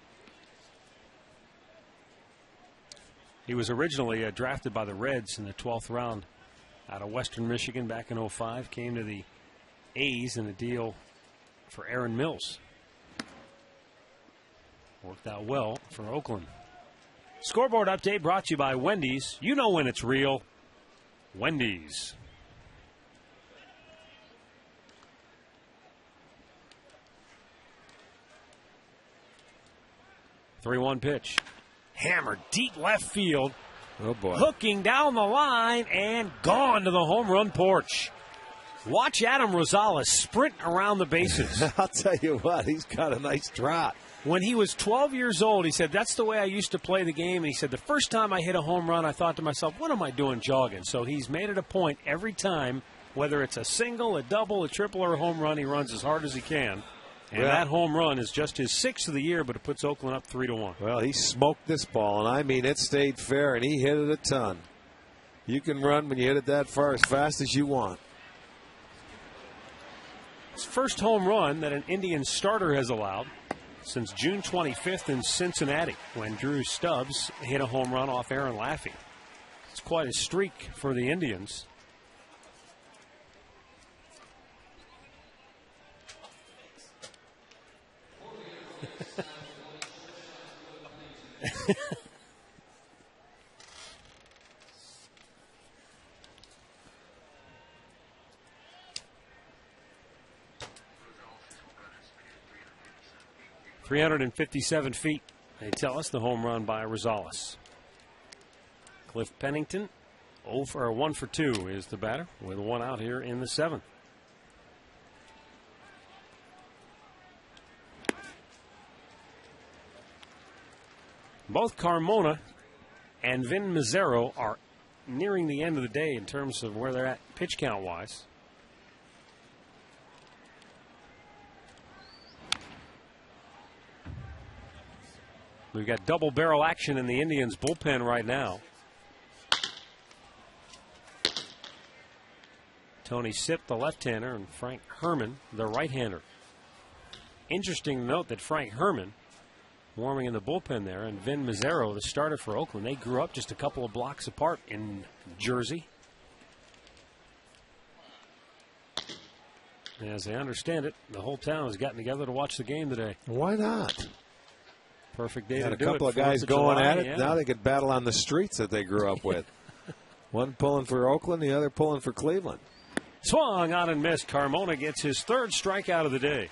He was originally drafted by the Reds in the 12th round out of Western Michigan back in 2005. Came to the A's in a deal for Aaron Mills. Worked out well for Oakland. Scoreboard update brought to you by Wendy's. You know when it's real. Wendy's. 3-1 pitch. Hammered deep left field. Oh, boy. Hooking down the line and gone to the home run porch. Watch Adam Rosales sprint around the bases. I'll tell you what, he's got a nice trot. When he was 12 years old, he said, that's the way I used to play the game. And he said, the first time I hit a home run, I thought to myself, what am I doing jogging? So he's made it a point every time, whether it's a single, a double, a triple, or a home run, he runs as hard as he can. And that home run is just his 6th of the year, but it puts Oakland up 3-1. Well, he smoked this ball, and I mean, it stayed fair, and he hit it a ton. You can run when you hit it that far as fast as you want. It's first home run that an Indian starter has allowed since June 25th in Cincinnati, when Drew Stubbs hit a home run off Aaron Laffey. It's quite a streak for the Indians. .357 feet They tell us the home run by Rosales. Cliff Pennington, 1 for 2 is the batter with one out here in the 7th. Both Carmona and Vin Mazzaro are nearing the end of the day in terms of where they're at pitch count wise. We've got double barrel action in the Indians bullpen right now. Tony Sipp, the left-hander, and Frank Herman, the right-hander. Interesting to note that Frank Herman warming in the bullpen there, and Vin Mazzaro, the starter for Oakland. They grew up just a couple of blocks apart in Jersey. As I understand it, the whole town has gotten together to watch the game today. Why not? Perfect day Had to a do couple it. of guys 4th of going July, at it. yeah. Now they could battle on the streets that they grew up with. One pulling for Oakland, the other pulling for Cleveland. Swung on and missed. Carmona gets his 3rd strikeout of the day.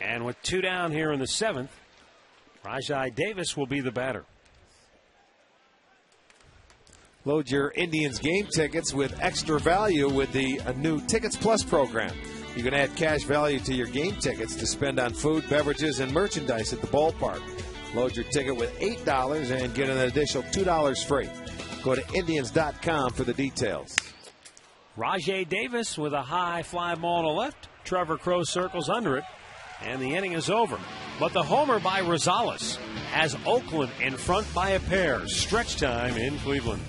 And with 2 down here in the 7th, Rajai Davis will be the batter. Load your Indians game tickets with extra value with the new Tickets Plus program. You can add cash value to your game tickets to spend on food, beverages, and merchandise at the ballpark. Load your ticket with $8 and get an additional $2 free. Go to Indians.com for the details. Rajai Davis with a high fly ball to left. Trevor Crowe circles under it, and the inning is over. But the homer by Rosales has Oakland in front by a pair. Stretch time in Cleveland.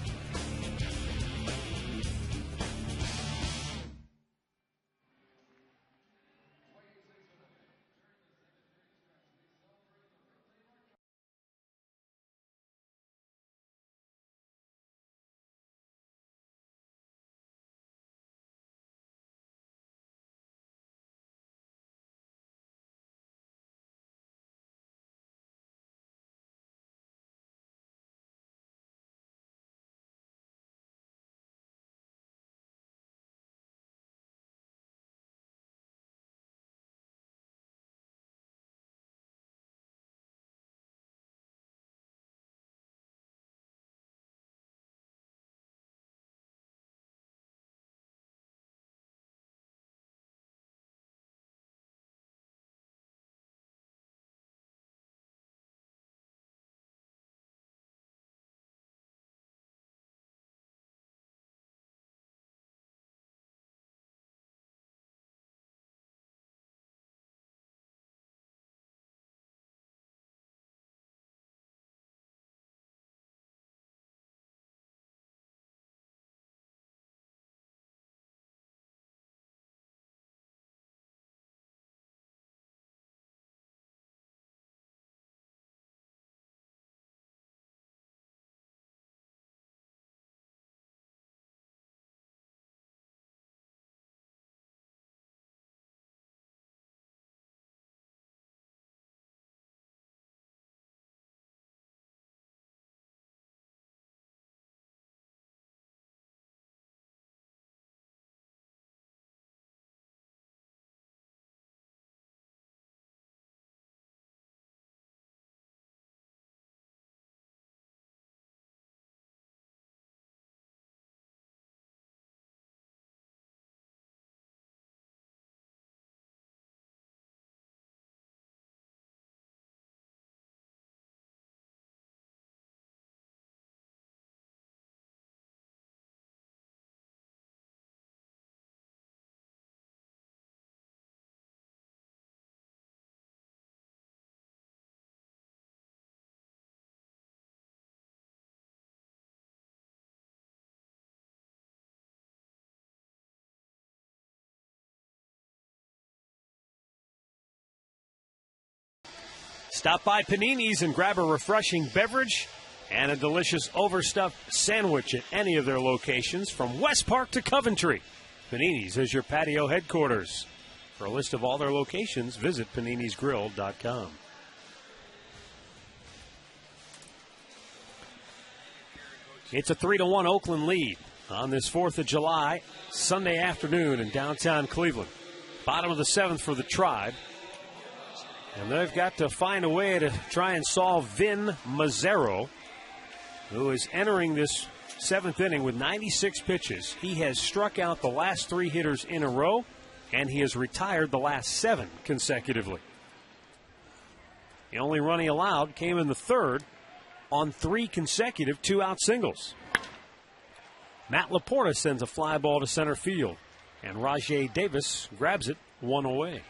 Stop by Panini's and grab a refreshing beverage and a delicious overstuffed sandwich at any of their locations from West Park to Coventry. Panini's is your patio headquarters. For a list of all their locations, visit paninisgrill.com. It's a 3-1 Oakland lead on this 4th of July, Sunday afternoon in downtown Cleveland. Bottom of the 7th for the Tribe. And they've got to find a way to try and solve Vin Mazzaro, who is entering this 7th inning with 96 pitches. He has struck out the last 3 hitters in a row, and he has retired the last 7 consecutively. The only run he allowed came in the 3rd on 3 consecutive 2-out singles. Matt Laporta sends a fly ball to center field, and Rajay Davis grabs it 1 away.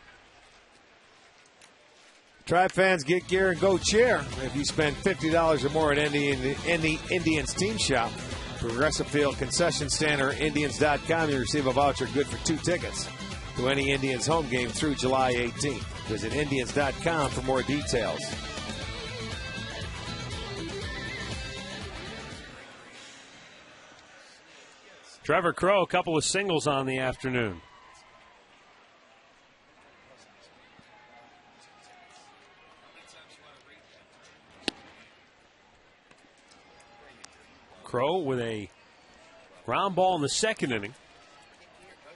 Tribe fans, get gear and go cheer. If you spend $50 or more at any Indians team shop, Progressive Field concession stand, or Indians.com, you receive a voucher good for 2 tickets to any Indians home game through July 18th. Visit Indians.com for more details. Trevor Crowe, a couple of singles on the afternoon. Crowe with a ground ball in the 2nd inning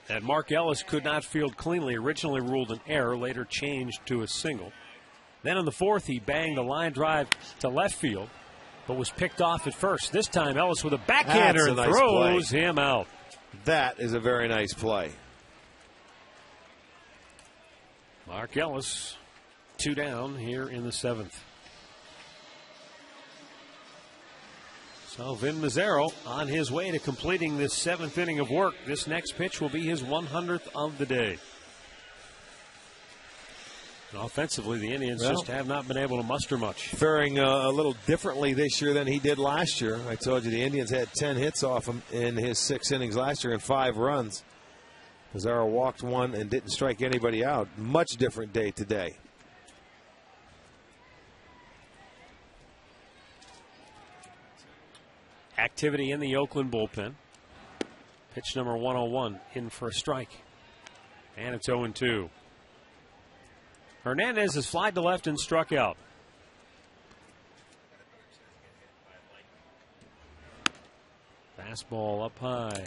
that Mark Ellis could not field cleanly. Originally ruled an error, later changed to a single. Then in the 4th, he banged a line drive to left field, but was picked off at first. This time, Ellis with a backhander and throws him out. That is a very nice play. Mark Ellis, 2 down here in the 7th. So Vin Mazzaro on his way to completing this 7th inning of work. This next pitch will be his 100th of the day. And offensively, the Indians just have not been able to muster much. Faring a little differently this year than he did last year. I told you the Indians had 10 hits off him in his 6 innings last year and 5 runs. Mazzaro walked 1 and didn't strike anybody out. Much different day today. Activity in the Oakland bullpen. Pitch number 101 in for a strike. And it's 0-2. Hernandez has flied to left and struck out. Fastball up high.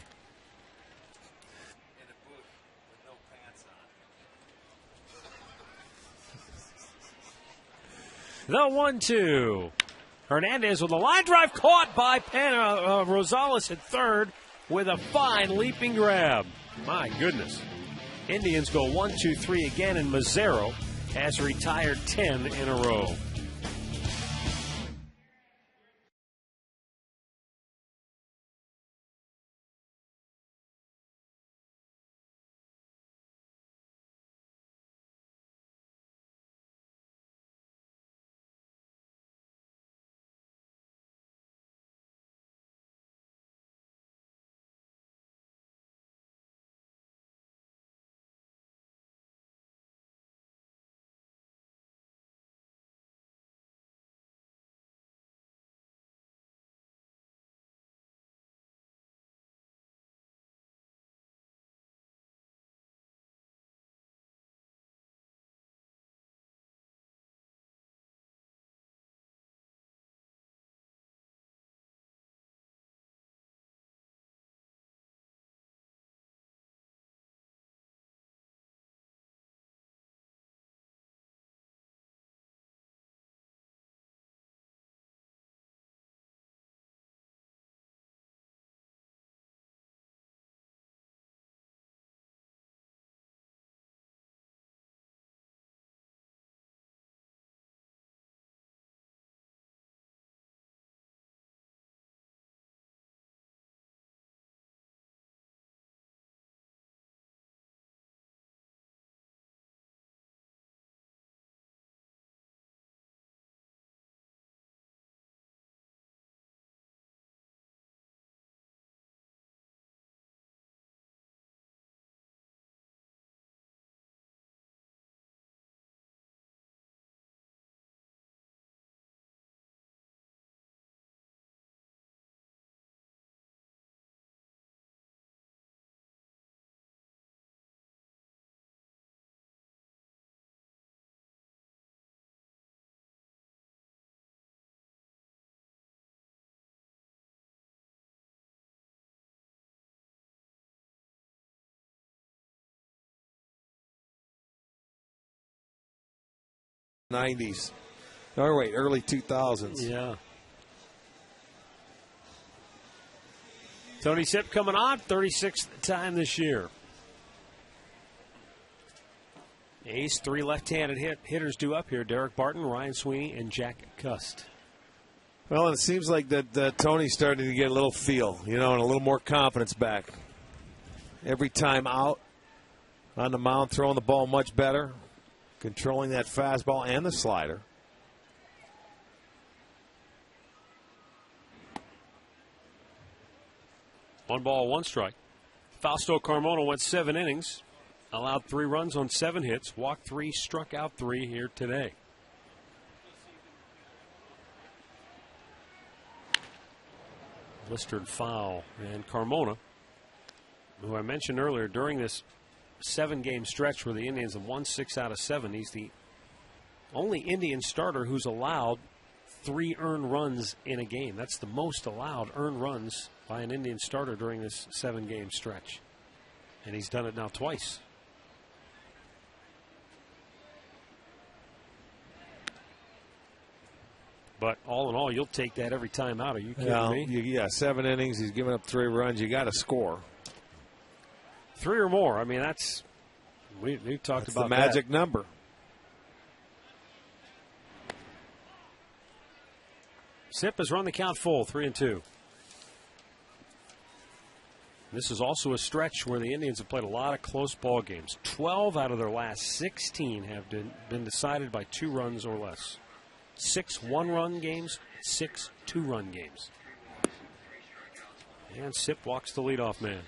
The 1-2. Hernandez with a line drive caught by Rosales at 3rd with a fine leaping grab. My goodness. Indians go 1-2-3 again, and Mazzaro has retired 10 in a row. 90s. Oh, wait, early 2000s. Yeah. Tony Sipp coming on, 36th time this year. Ace, 3 left-handed hitters due up here. Derek Barton, Ryan Sweeney, and Jack Cust. Well, it seems like that Tony's starting to get a little feel, and a little more confidence back. Every time out on the mound, throwing the ball much better, controlling that fastball and the slider. One ball, one strike. Fausto Carmona went 7 innings, allowed 3 runs on 7 hits, walked 3, struck out 3 here today. Blistered foul. And Carmona, who I mentioned earlier, during this 7-game stretch where the Indians have won 6 out of 7, he's the only Indian starter who's allowed 3 earned runs in a game. That's the most allowed earned runs by an Indian starter during this 7-game stretch. And he's done it now twice. But all in all, you'll take that every time out. Are you kidding me? Yeah, 7 innings. He's given up 3 runs. You got to score 3 or more. I mean, that's we've talked that's about the magic number. Sipp has run the count full, 3-2. This is also a stretch where the Indians have played a lot of close ball games. 12 out of their last 16 have been decided by 2 runs or less. 6 1-run games, 6 2-run games. And Sipp walks the leadoff man.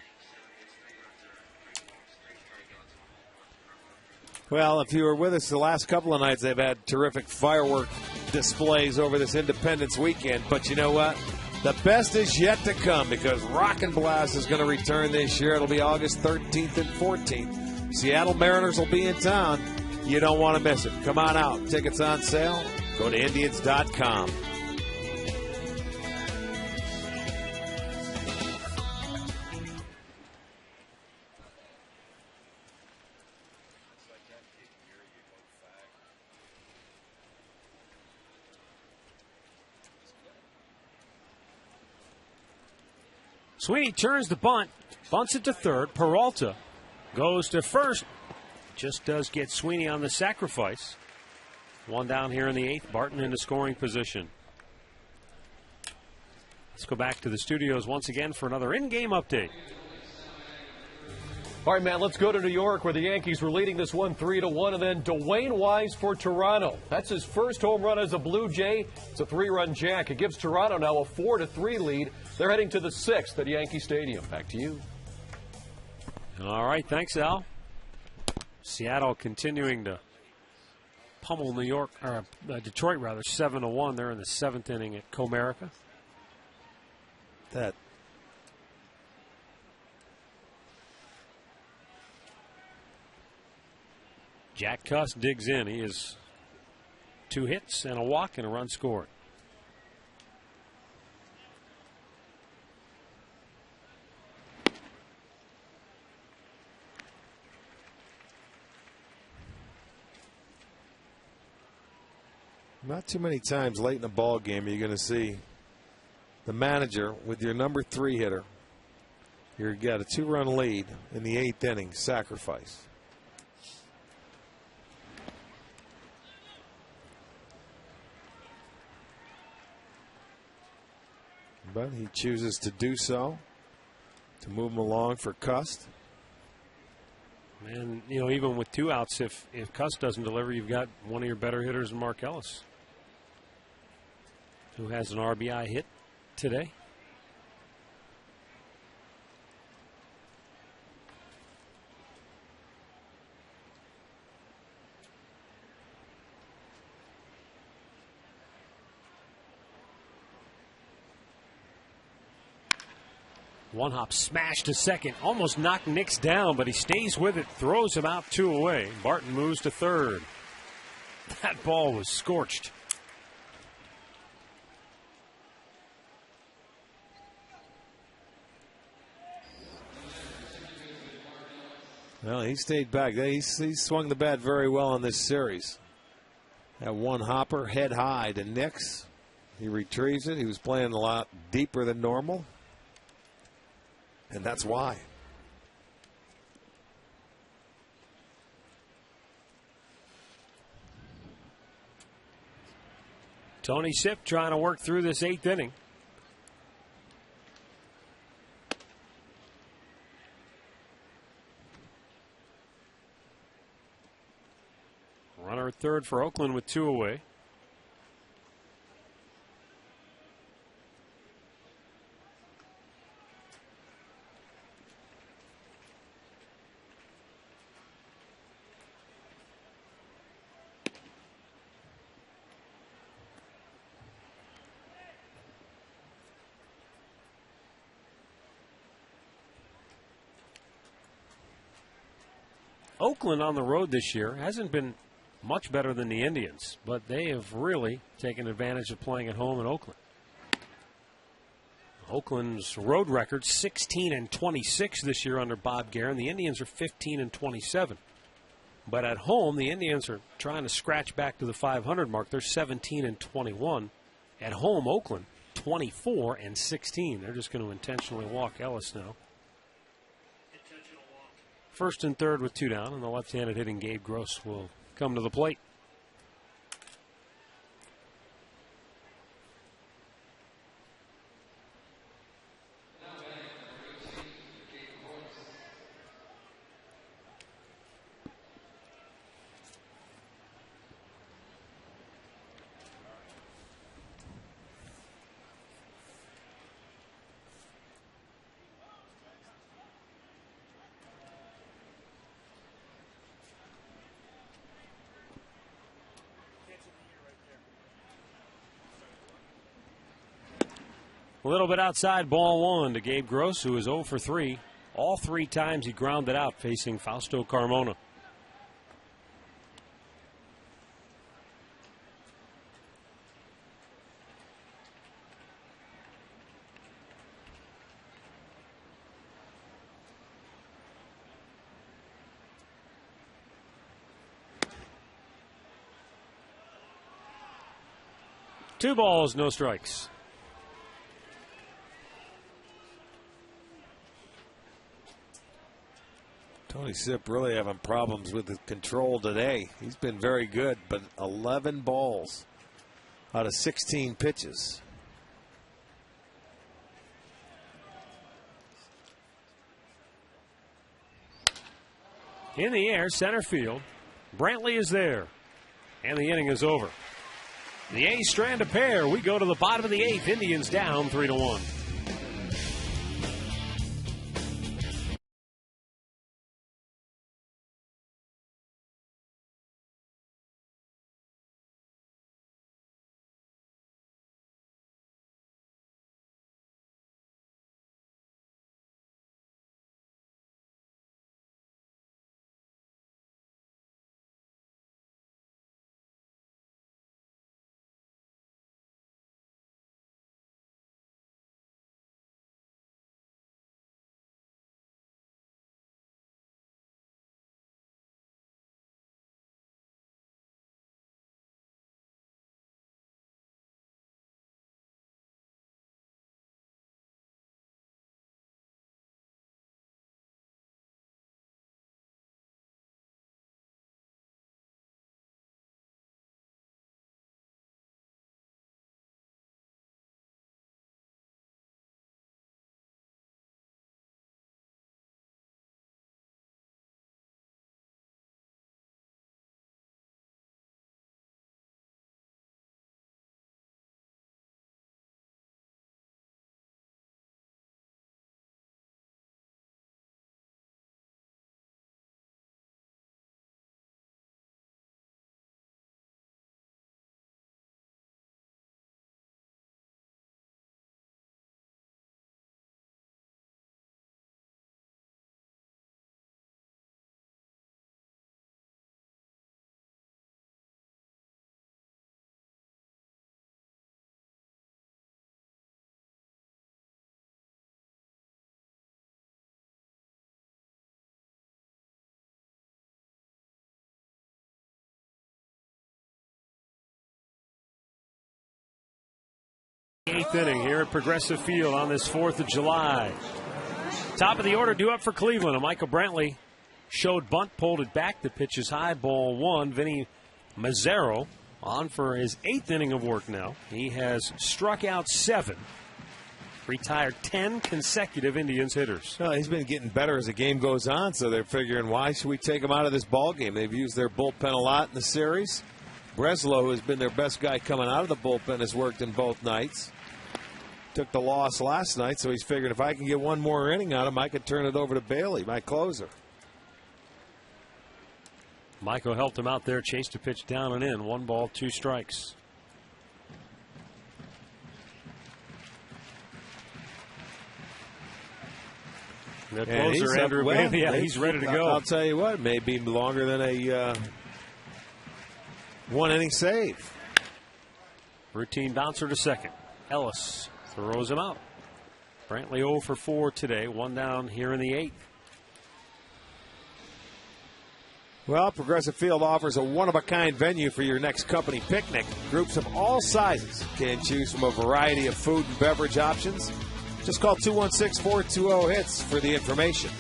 Well, if you were with us the last couple of nights, they've had terrific firework displays over this Independence weekend. But you know what? The best is yet to come because Rockin' Blast is going to return this year. It'll be August 13th and 14th. Seattle Mariners will be in town. You don't want to miss it. Come on out. Tickets on sale. Go to Indians.com. Sweeney turns the bunt, bunts it to third. Peralta goes to first. Just does get Sweeney on the sacrifice. 1 down here in the 8th. Barton into scoring position. Let's go back to the studios once again for another in-game update. All right, man, let's go to New York where the Yankees were leading this one 3-1, and then Dwayne Wise for Toronto. That's his first home run as a Blue Jay. It's a 3-run jack. It gives Toronto now a 4-3 lead. They're heading to the 6th at Yankee Stadium. Back to you. All right, thanks, Al. Seattle continuing to pummel Detroit 7-1. They're in the 7th inning at Comerica. That Jack Cust digs in. He has 2 hits and a walk and a run scored. not too many times late in a ball game are you going to see the manager with your number 3 hitter. You've got a 2-run lead in the 8th inning, sacrifice. But he chooses to do so, to move him along for Cust. And, even with 2 outs, if Cust doesn't deliver, you've got one of your better hitters in Mark Ellis, who has an RBI hit today. One hop smash to second. Almost knocked Nix down, but he stays with it. Throws him out 2 away. Barton moves to third. That ball was scorched. Well, he stayed back. He swung the bat very well in this series. That one hopper head high to Nix. He retrieves it. He was playing a lot deeper than normal, and that's why. Tony Sipp trying to work through this 8th inning. Runner at third for Oakland with 2 away. Oakland on the road this year hasn't been much better than the Indians, but they have really taken advantage of playing at home in Oakland. Oakland's road record 16-26 this year under Bob Guerin. The Indians are 15-27. But at home, the Indians are trying to scratch back to the 500 mark. They're 17-21. At home, Oakland 24-16. They're just going to intentionally walk Ellis now. First and third with 2 down, and the left-handed hitting Gabe Gross will come to the plate. A little bit outside, ball 1 to Gabe Gross, who is 0 for 3. All 3 times he grounded out facing Fausto Carmona. Two balls, no strikes. Tony Sipp really having problems with the control today. He's been very good, but 11 balls out of 16 pitches. In the air, center field. Brantley is there. And the inning is over. The A's strand a pair. We go to the bottom of the 8th. Indians down 3-1. 8th inning here at Progressive Field on this 4th of July. Top of the order due up for Cleveland. And Michael Brantley showed bunt, pulled it back. The pitch is high, ball 1. Vinny Mazzaro on for his 8th inning of work now. He has struck out 7. Retired 10 consecutive Indians hitters. Well, he's been getting better as the game goes on, so they're figuring, why should we take him out of this ball game? They've used their bullpen a lot in the series. Breslow, who has been their best guy coming out of the bullpen, has worked in both nights. Took the loss last night, so he's figuring if I can get one more inning out of him, I could turn it over to Bailey, my closer. Michael helped him out there, chased a pitch down and in. 1 ball, 2 strikes. The closer, Andrew Bailey, yeah, he's ready to go. I'll tell you what, it may be longer than a 1-inning save. Routine bouncer to second. Ellis throws him out. Brantley 0 for 4 today. 1 down here in the 8th. Well, Progressive Field offers a one-of-a-kind venue for your next company picnic. Groups of all sizes can choose from a variety of food and beverage options. Just call 216-420-HITS for the information.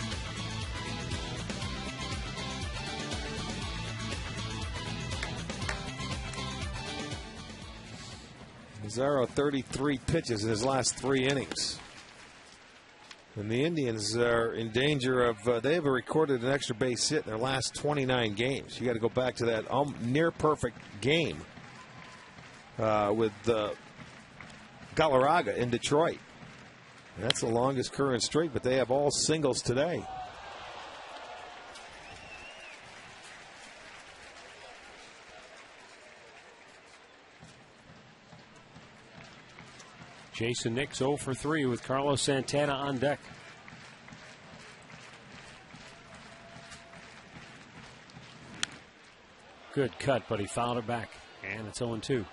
Mazzaro 33 pitches in his last 3 innings. And the Indians are in danger of, they have recorded an extra base hit in their last 29 games. You got to go back to that near perfect game with Galarraga in Detroit. And that's the longest current streak, but they have all singles today. Jason Nix 0 for 3 with Carlos Santana on deck. Good cut, but he fouled it back. And it's 0-2.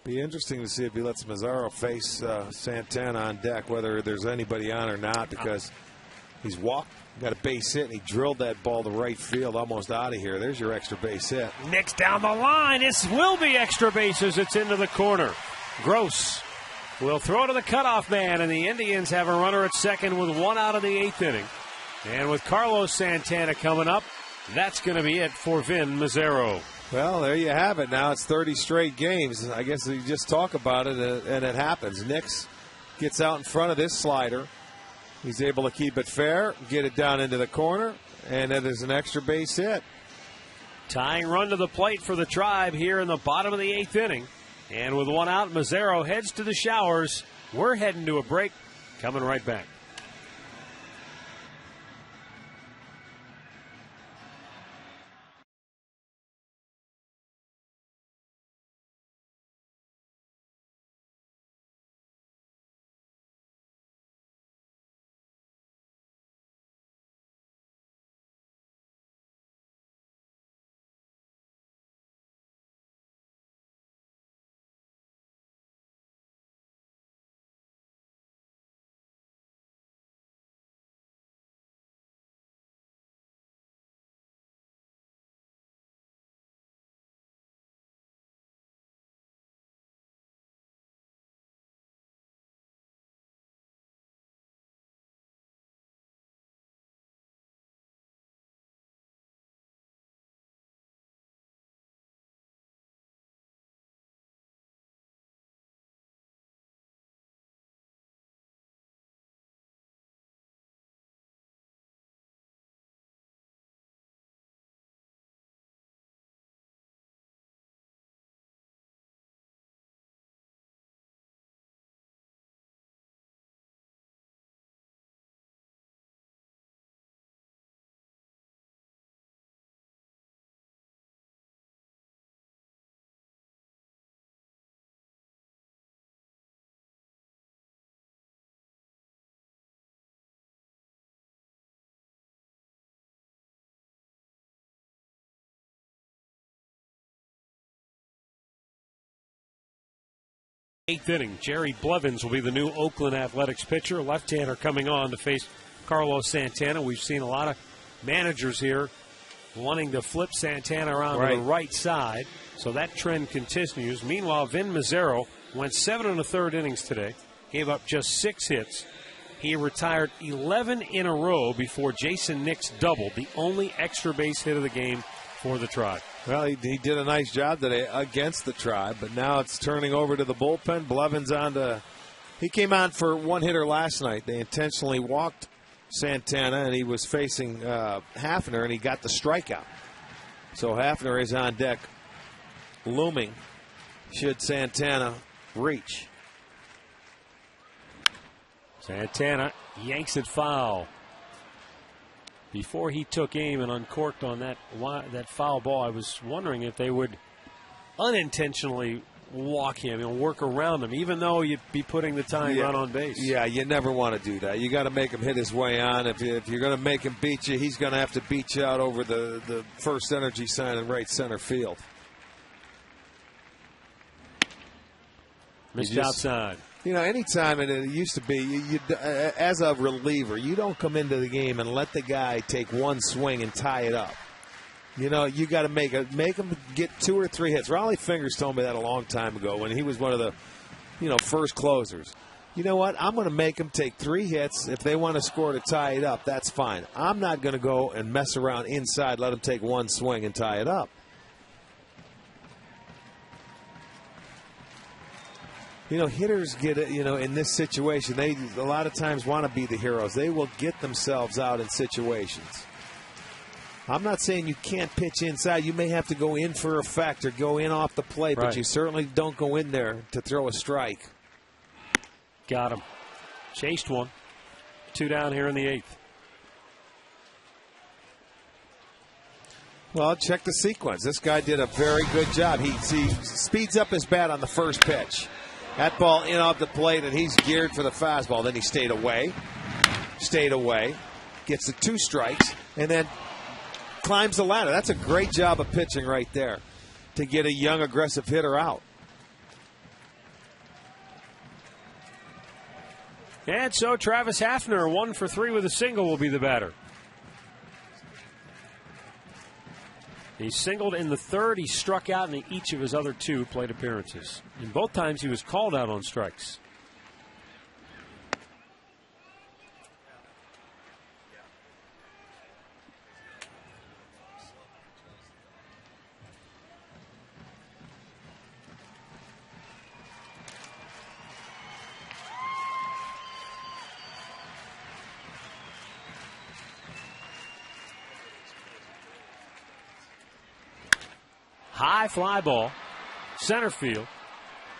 Be interesting to see if he lets Mazzaro face Santana on deck, whether there's anybody on or not, because he's walked, got a base hit, and he drilled that ball to right field almost out of here. There's your extra base hit. Nix down the line. This will be extra bases. It's into the corner. Gross will throw to the cutoff man, and the Indians have a runner at second with 1 out of the 8th inning. And with Carlos Santana coming up, that's going to be it for Vin Mazzaro. Well, there you have it. Now it's 30 straight games. I guess you just talk about it, and it happens. Nix gets out in front of this slider. He's able to keep it fair, get it down into the corner, and it is an extra base hit. Tying run to the plate for the Tribe here in the bottom of the 8th inning. And with 1 out, Mazzaro heads to the showers. We're heading to a break. Coming right back. Eighth inning, Jerry Blevins will be the new Oakland Athletics pitcher. Left-hander coming on to face Carlos Santana. We've seen a lot of managers here wanting to flip Santana around to the right side. So that trend continues. Meanwhile, Vin Mazzaro went 7 1/3 innings today, gave up just 6 hits. He retired 11 in a row before Jason Nix doubled, the only extra base hit of the game for the Tribe. Well, he did a nice job today against the Tribe, but now it's turning over to the bullpen. Blevins on to – he came on for one hitter last night. They intentionally walked Santana, and he was facing Hafner, and he got the strikeout. So Hafner is on deck, looming should Santana reach. Santana yanks it foul. Before he took aim and uncorked on that foul ball, I was wondering if they would unintentionally walk him and work around him, even though you'd be putting the tying run on base. Yeah, you never want to do that. You got to make him hit his way on. If you're going to make him beat you, he's going to have to beat you out over the first energy sign in right center field. Missed outside. You know, anytime it used to be, as a reliever, you don't come into the game and let the guy take one swing and tie it up. You know, you got to make him get 2 or 3 hits. Raleigh Fingers told me that a long time ago when he was one of the, first closers. You know what? I'm going to make him take 3 hits. If they want to score to tie it up, that's fine. I'm not going to go and mess around inside, let him take one swing and tie it up. Hitters get it, in this situation. They a lot of times want to be the heroes. They will get themselves out in situations. I'm not saying you can't pitch inside. You may have to go in for effect or go in off the plate, but you certainly don't go in there to throw a strike. Got him. Chased one. 2 down here in the 8th. Well, check the sequence. This guy did a very good job. He speeds up his bat on the first pitch. That ball in off the plate, and he's geared for the fastball. Then he stayed away, gets the 2 strikes, and then climbs the ladder. That's a great job of pitching right there to get a young, aggressive hitter out. And so Travis Hafner, 1 for 3 with a single, will be the batter. He singled in the 3rd. He struck out in each of his other 2 plate appearances. And both times he was called out on strikes. High fly ball, center field.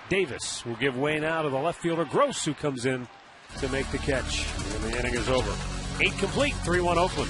Davis will give way now to the left fielder Gross, who comes in to make the catch. And the inning is over. 8 complete, 3-1 Oakland.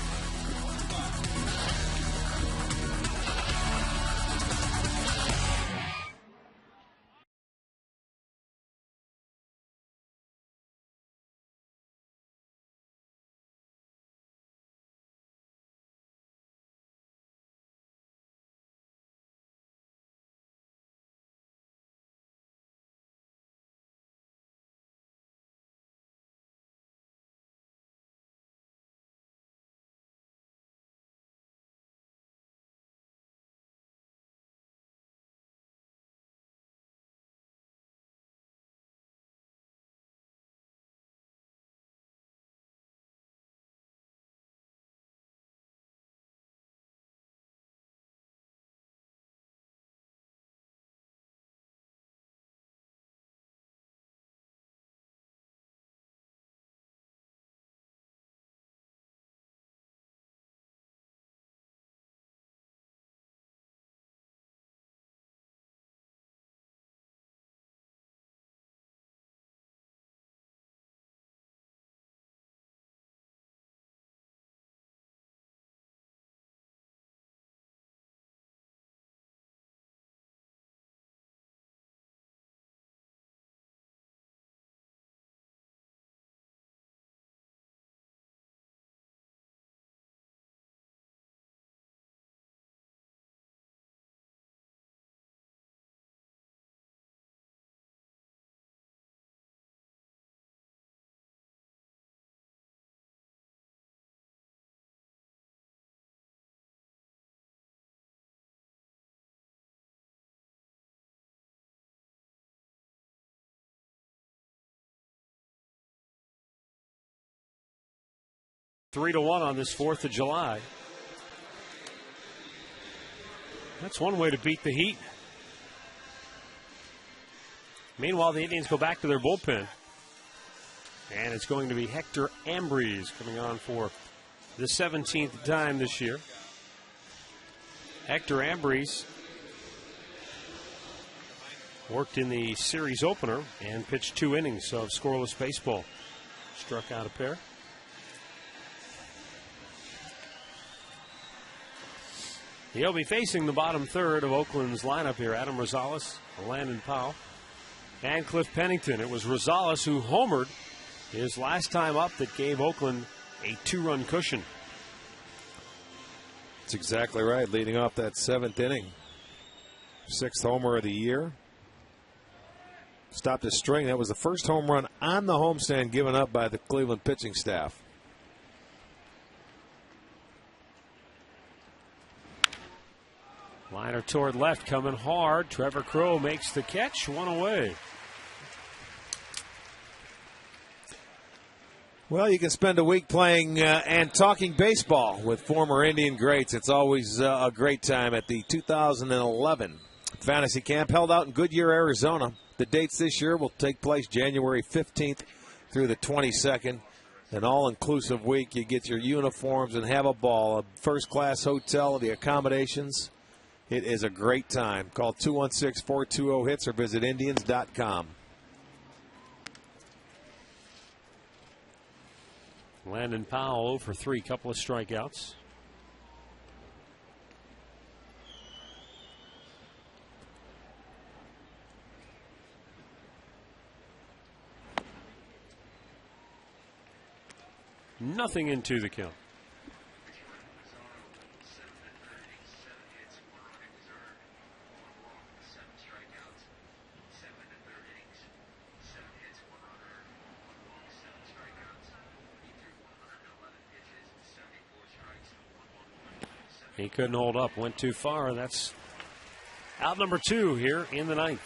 3-1 on this 4th of July. That's one way to beat the Heat. Meanwhile, the Indians go back to their bullpen. And it's going to be Hector Ambrose coming on for the 17th time this year. Hector Ambrose worked in the series opener and pitched 2 innings of scoreless baseball. Struck out a pair. He'll be facing the bottom third of Oakland's lineup here. Adam Rosales, Landon Powell, and Cliff Pennington. It was Rosales who homered his last time up that gave Oakland a 2-run cushion. That's exactly right. Leading off that 7th inning. 6th homer of the year. Stopped a string. That was the first home run on the homestand given up by the Cleveland pitching staff. Liner toward left, coming hard. Trevor Crowe makes the catch, 1 away. Well, you can spend a week playing and talking baseball with former Indian greats. It's always a great time at the 2011 Fantasy Camp held out in Goodyear, Arizona. The dates this year will take place January 15th through the 22nd. An all-inclusive week. You get your uniforms and have a ball. A first-class hotel, the accommodations. It is a great time. Call 216-420-HITS or visit Indians.com. Landon Powell 0 for 3, couple of strikeouts. Nothing into the count. He couldn't hold up, went too far. That's out number 2 here in the 9th.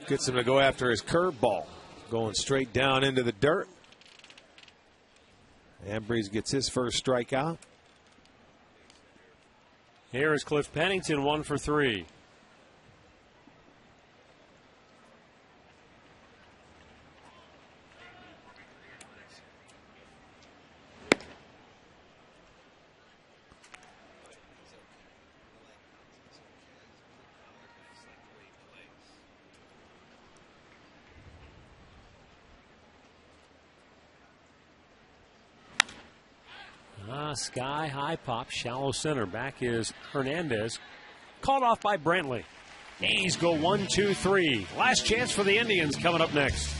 Gets him to go after his curveball. Going straight down into the dirt. Ambrose gets his first strikeout. Here is Cliff Pennington, 1 for 3. Sky high pop, shallow center. Back is Hernandez. Called off by Brantley. A's go 1, 2, 3. Last chance for the Indians coming up next.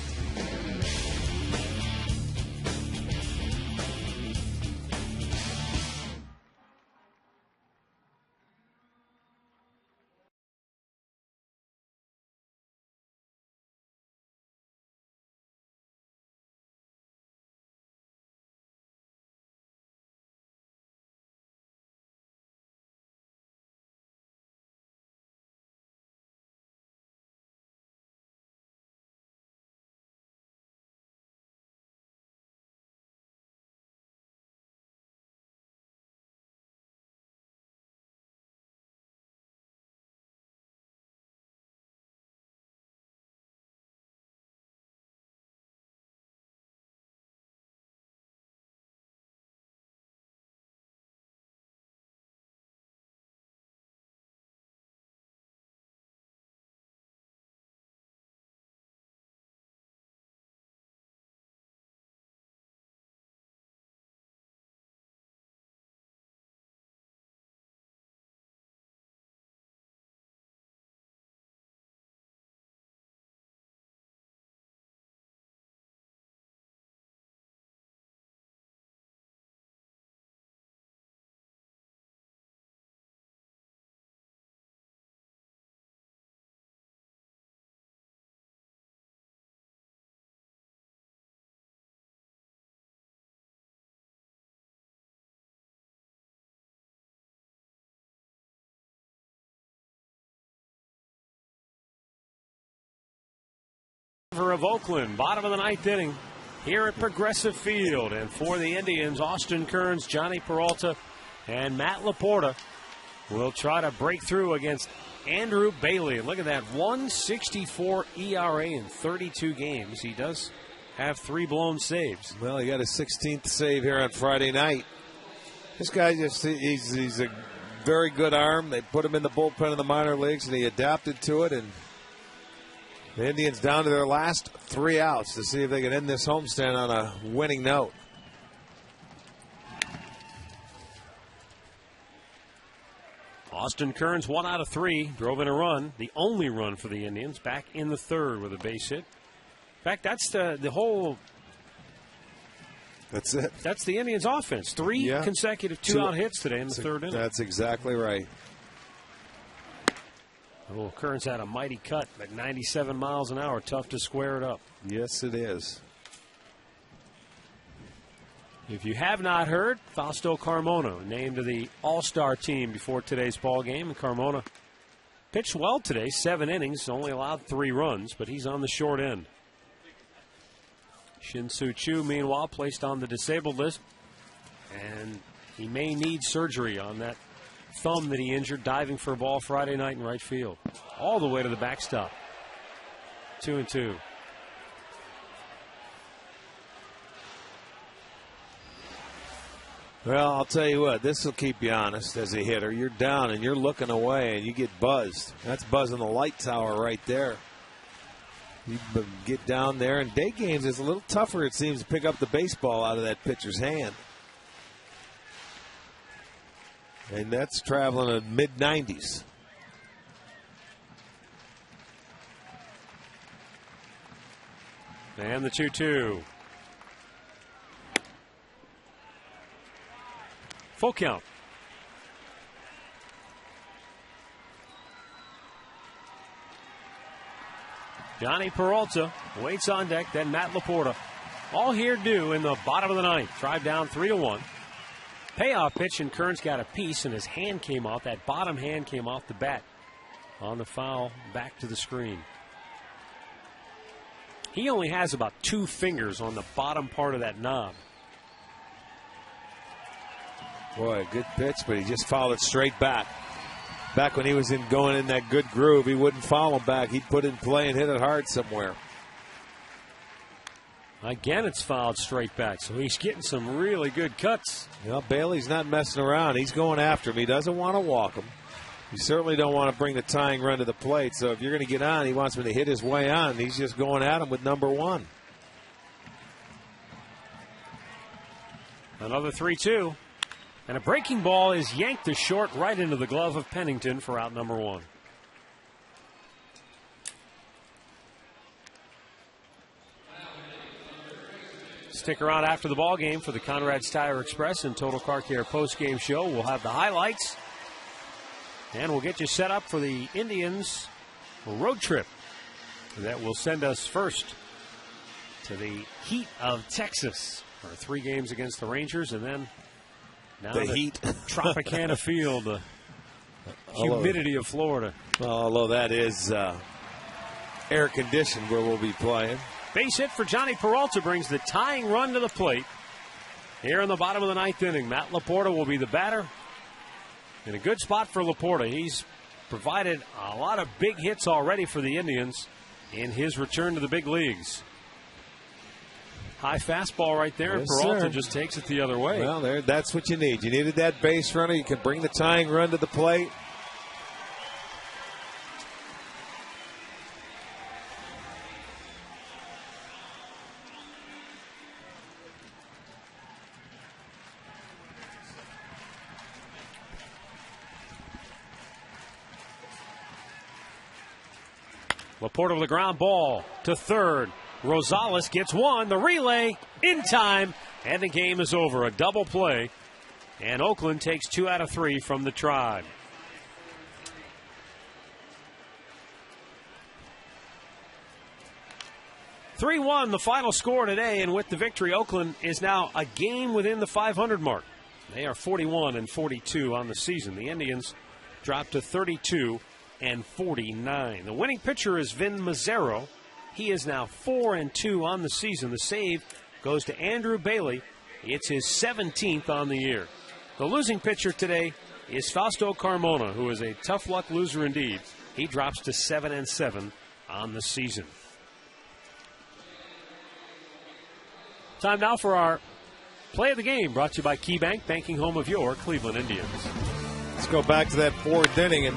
Of Oakland, bottom of the ninth inning here at Progressive Field. And for the Indians, Austin Kearns, Johnny Peralta, and Matt Laporta will try to break through against Andrew Bailey. And look at that, 1.64 ERA in 32 games. He does have 3 blown saves. Well, he got his 16th save here on Friday night. This guy he's a very good arm. They put him in the bullpen in the minor leagues, and he adapted to it. And the Indians down to their last 3 outs to see if they can end this homestand on a winning note. Austin Kearns, 1 out of 3, drove in a run, the only run for the Indians, back in the third with a base hit. In fact, that's the whole. That's it. That's the Indians' offense. 3 consecutive 2-out hits today in the third inning. That's exactly right. Oh, Kearns had a mighty cut at 97 miles an hour. Tough to square it up. Yes, it is. If you have not heard, Fausto Carmona named to the All-Star team before today's ball game. And Carmona pitched well today, 7 innings, only allowed 3 runs, but he's on the short end. Shin-Soo Choo, meanwhile, placed on the disabled list, and he may need surgery on that thumb that he injured diving for a ball Friday night in right field. All the way to the backstop. 2-2. Well, I'll tell you what, this will keep you honest as a hitter. You're down and you're looking away and you get buzzed. That's buzzing the light tower right there. You get down there, and day games is a little tougher, it seems, to pick up the baseball out of that pitcher's hand. And that's traveling at mid-90s. And the 2-2. Full count. Johnny Peralta waits on deck, then Matt Laporta. All here due in the bottom of the ninth. Drive down 3-1. Payoff pitch, and Kearns got a piece, and his hand came off. That bottom hand came off the bat on the foul back to the screen. He only has about 2 fingers on the bottom part of that knob. Boy, good pitch, but he just fouled it straight back. Back when he was going in that good groove, he wouldn't foul him back. He'd put it in play and hit it hard somewhere. Again, it's fouled straight back, so he's getting some really good cuts. Well, Bailey's not messing around. He's going after him. He doesn't want to walk him. You certainly don't want to bring the tying run to the plate. So if you're going to get on, he wants him to hit his way on. He's just going at him with number 1. Another 3-2. And a breaking ball is yanked to short right into the glove of Pennington for out number 1. Stick around after the ball game for the Conrad's Tire Express and Total Car Care post-game show. We'll have the highlights, and we'll get you set up for the Indians road trip that will send us first to the heat of Texas for 3 games against the Rangers, and then down the to heat Tropicana Field, the humidity of Florida. Well, although that is air conditioned where we'll be playing. Base hit for Johnny Peralta brings the tying run to the plate. Here in the bottom of the ninth inning, Matt Laporta will be the batter. In a good spot for Laporta. He's provided a lot of big hits already for the Indians in his return to the big leagues. High fastball right there, yes, and Peralta sir. just takes it the other way. Well, that's what you need. You needed that base runner. You can bring the tying run to the plate. Laporta with a ground ball to third. Rosales gets 1. The relay in time, and the game is over. A double play, and Oakland takes 2 out of 3 from the Tribe. "3-1 the final score today, and with the victory, Oakland is now a game within the 500 mark. They are 41-42 on the season. The Indians drop to 32-49. The winning pitcher is Vin Mazzaro. He is now 4-2 on the season. The save goes to Andrew Bailey. It's his 17th on the year. The losing pitcher today is Fausto Carmona, who is a tough luck loser indeed. He drops to 7-7 on the season. Time now for our play of the game, brought to you by KeyBank, banking home of your Cleveland Indians. Let's go back to that fourth inning and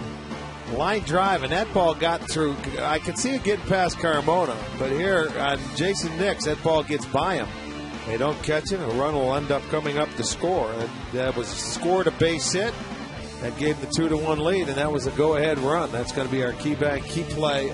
line drive, and that ball got through. I can see it getting past Carmona, but here on Jason Nix, that ball gets by him. They don't catch it, and a run will end up coming up to score. And that was scored a base hit. That gave the 2-1 lead, and that was a go-ahead run. That's going to be our KeyBank key play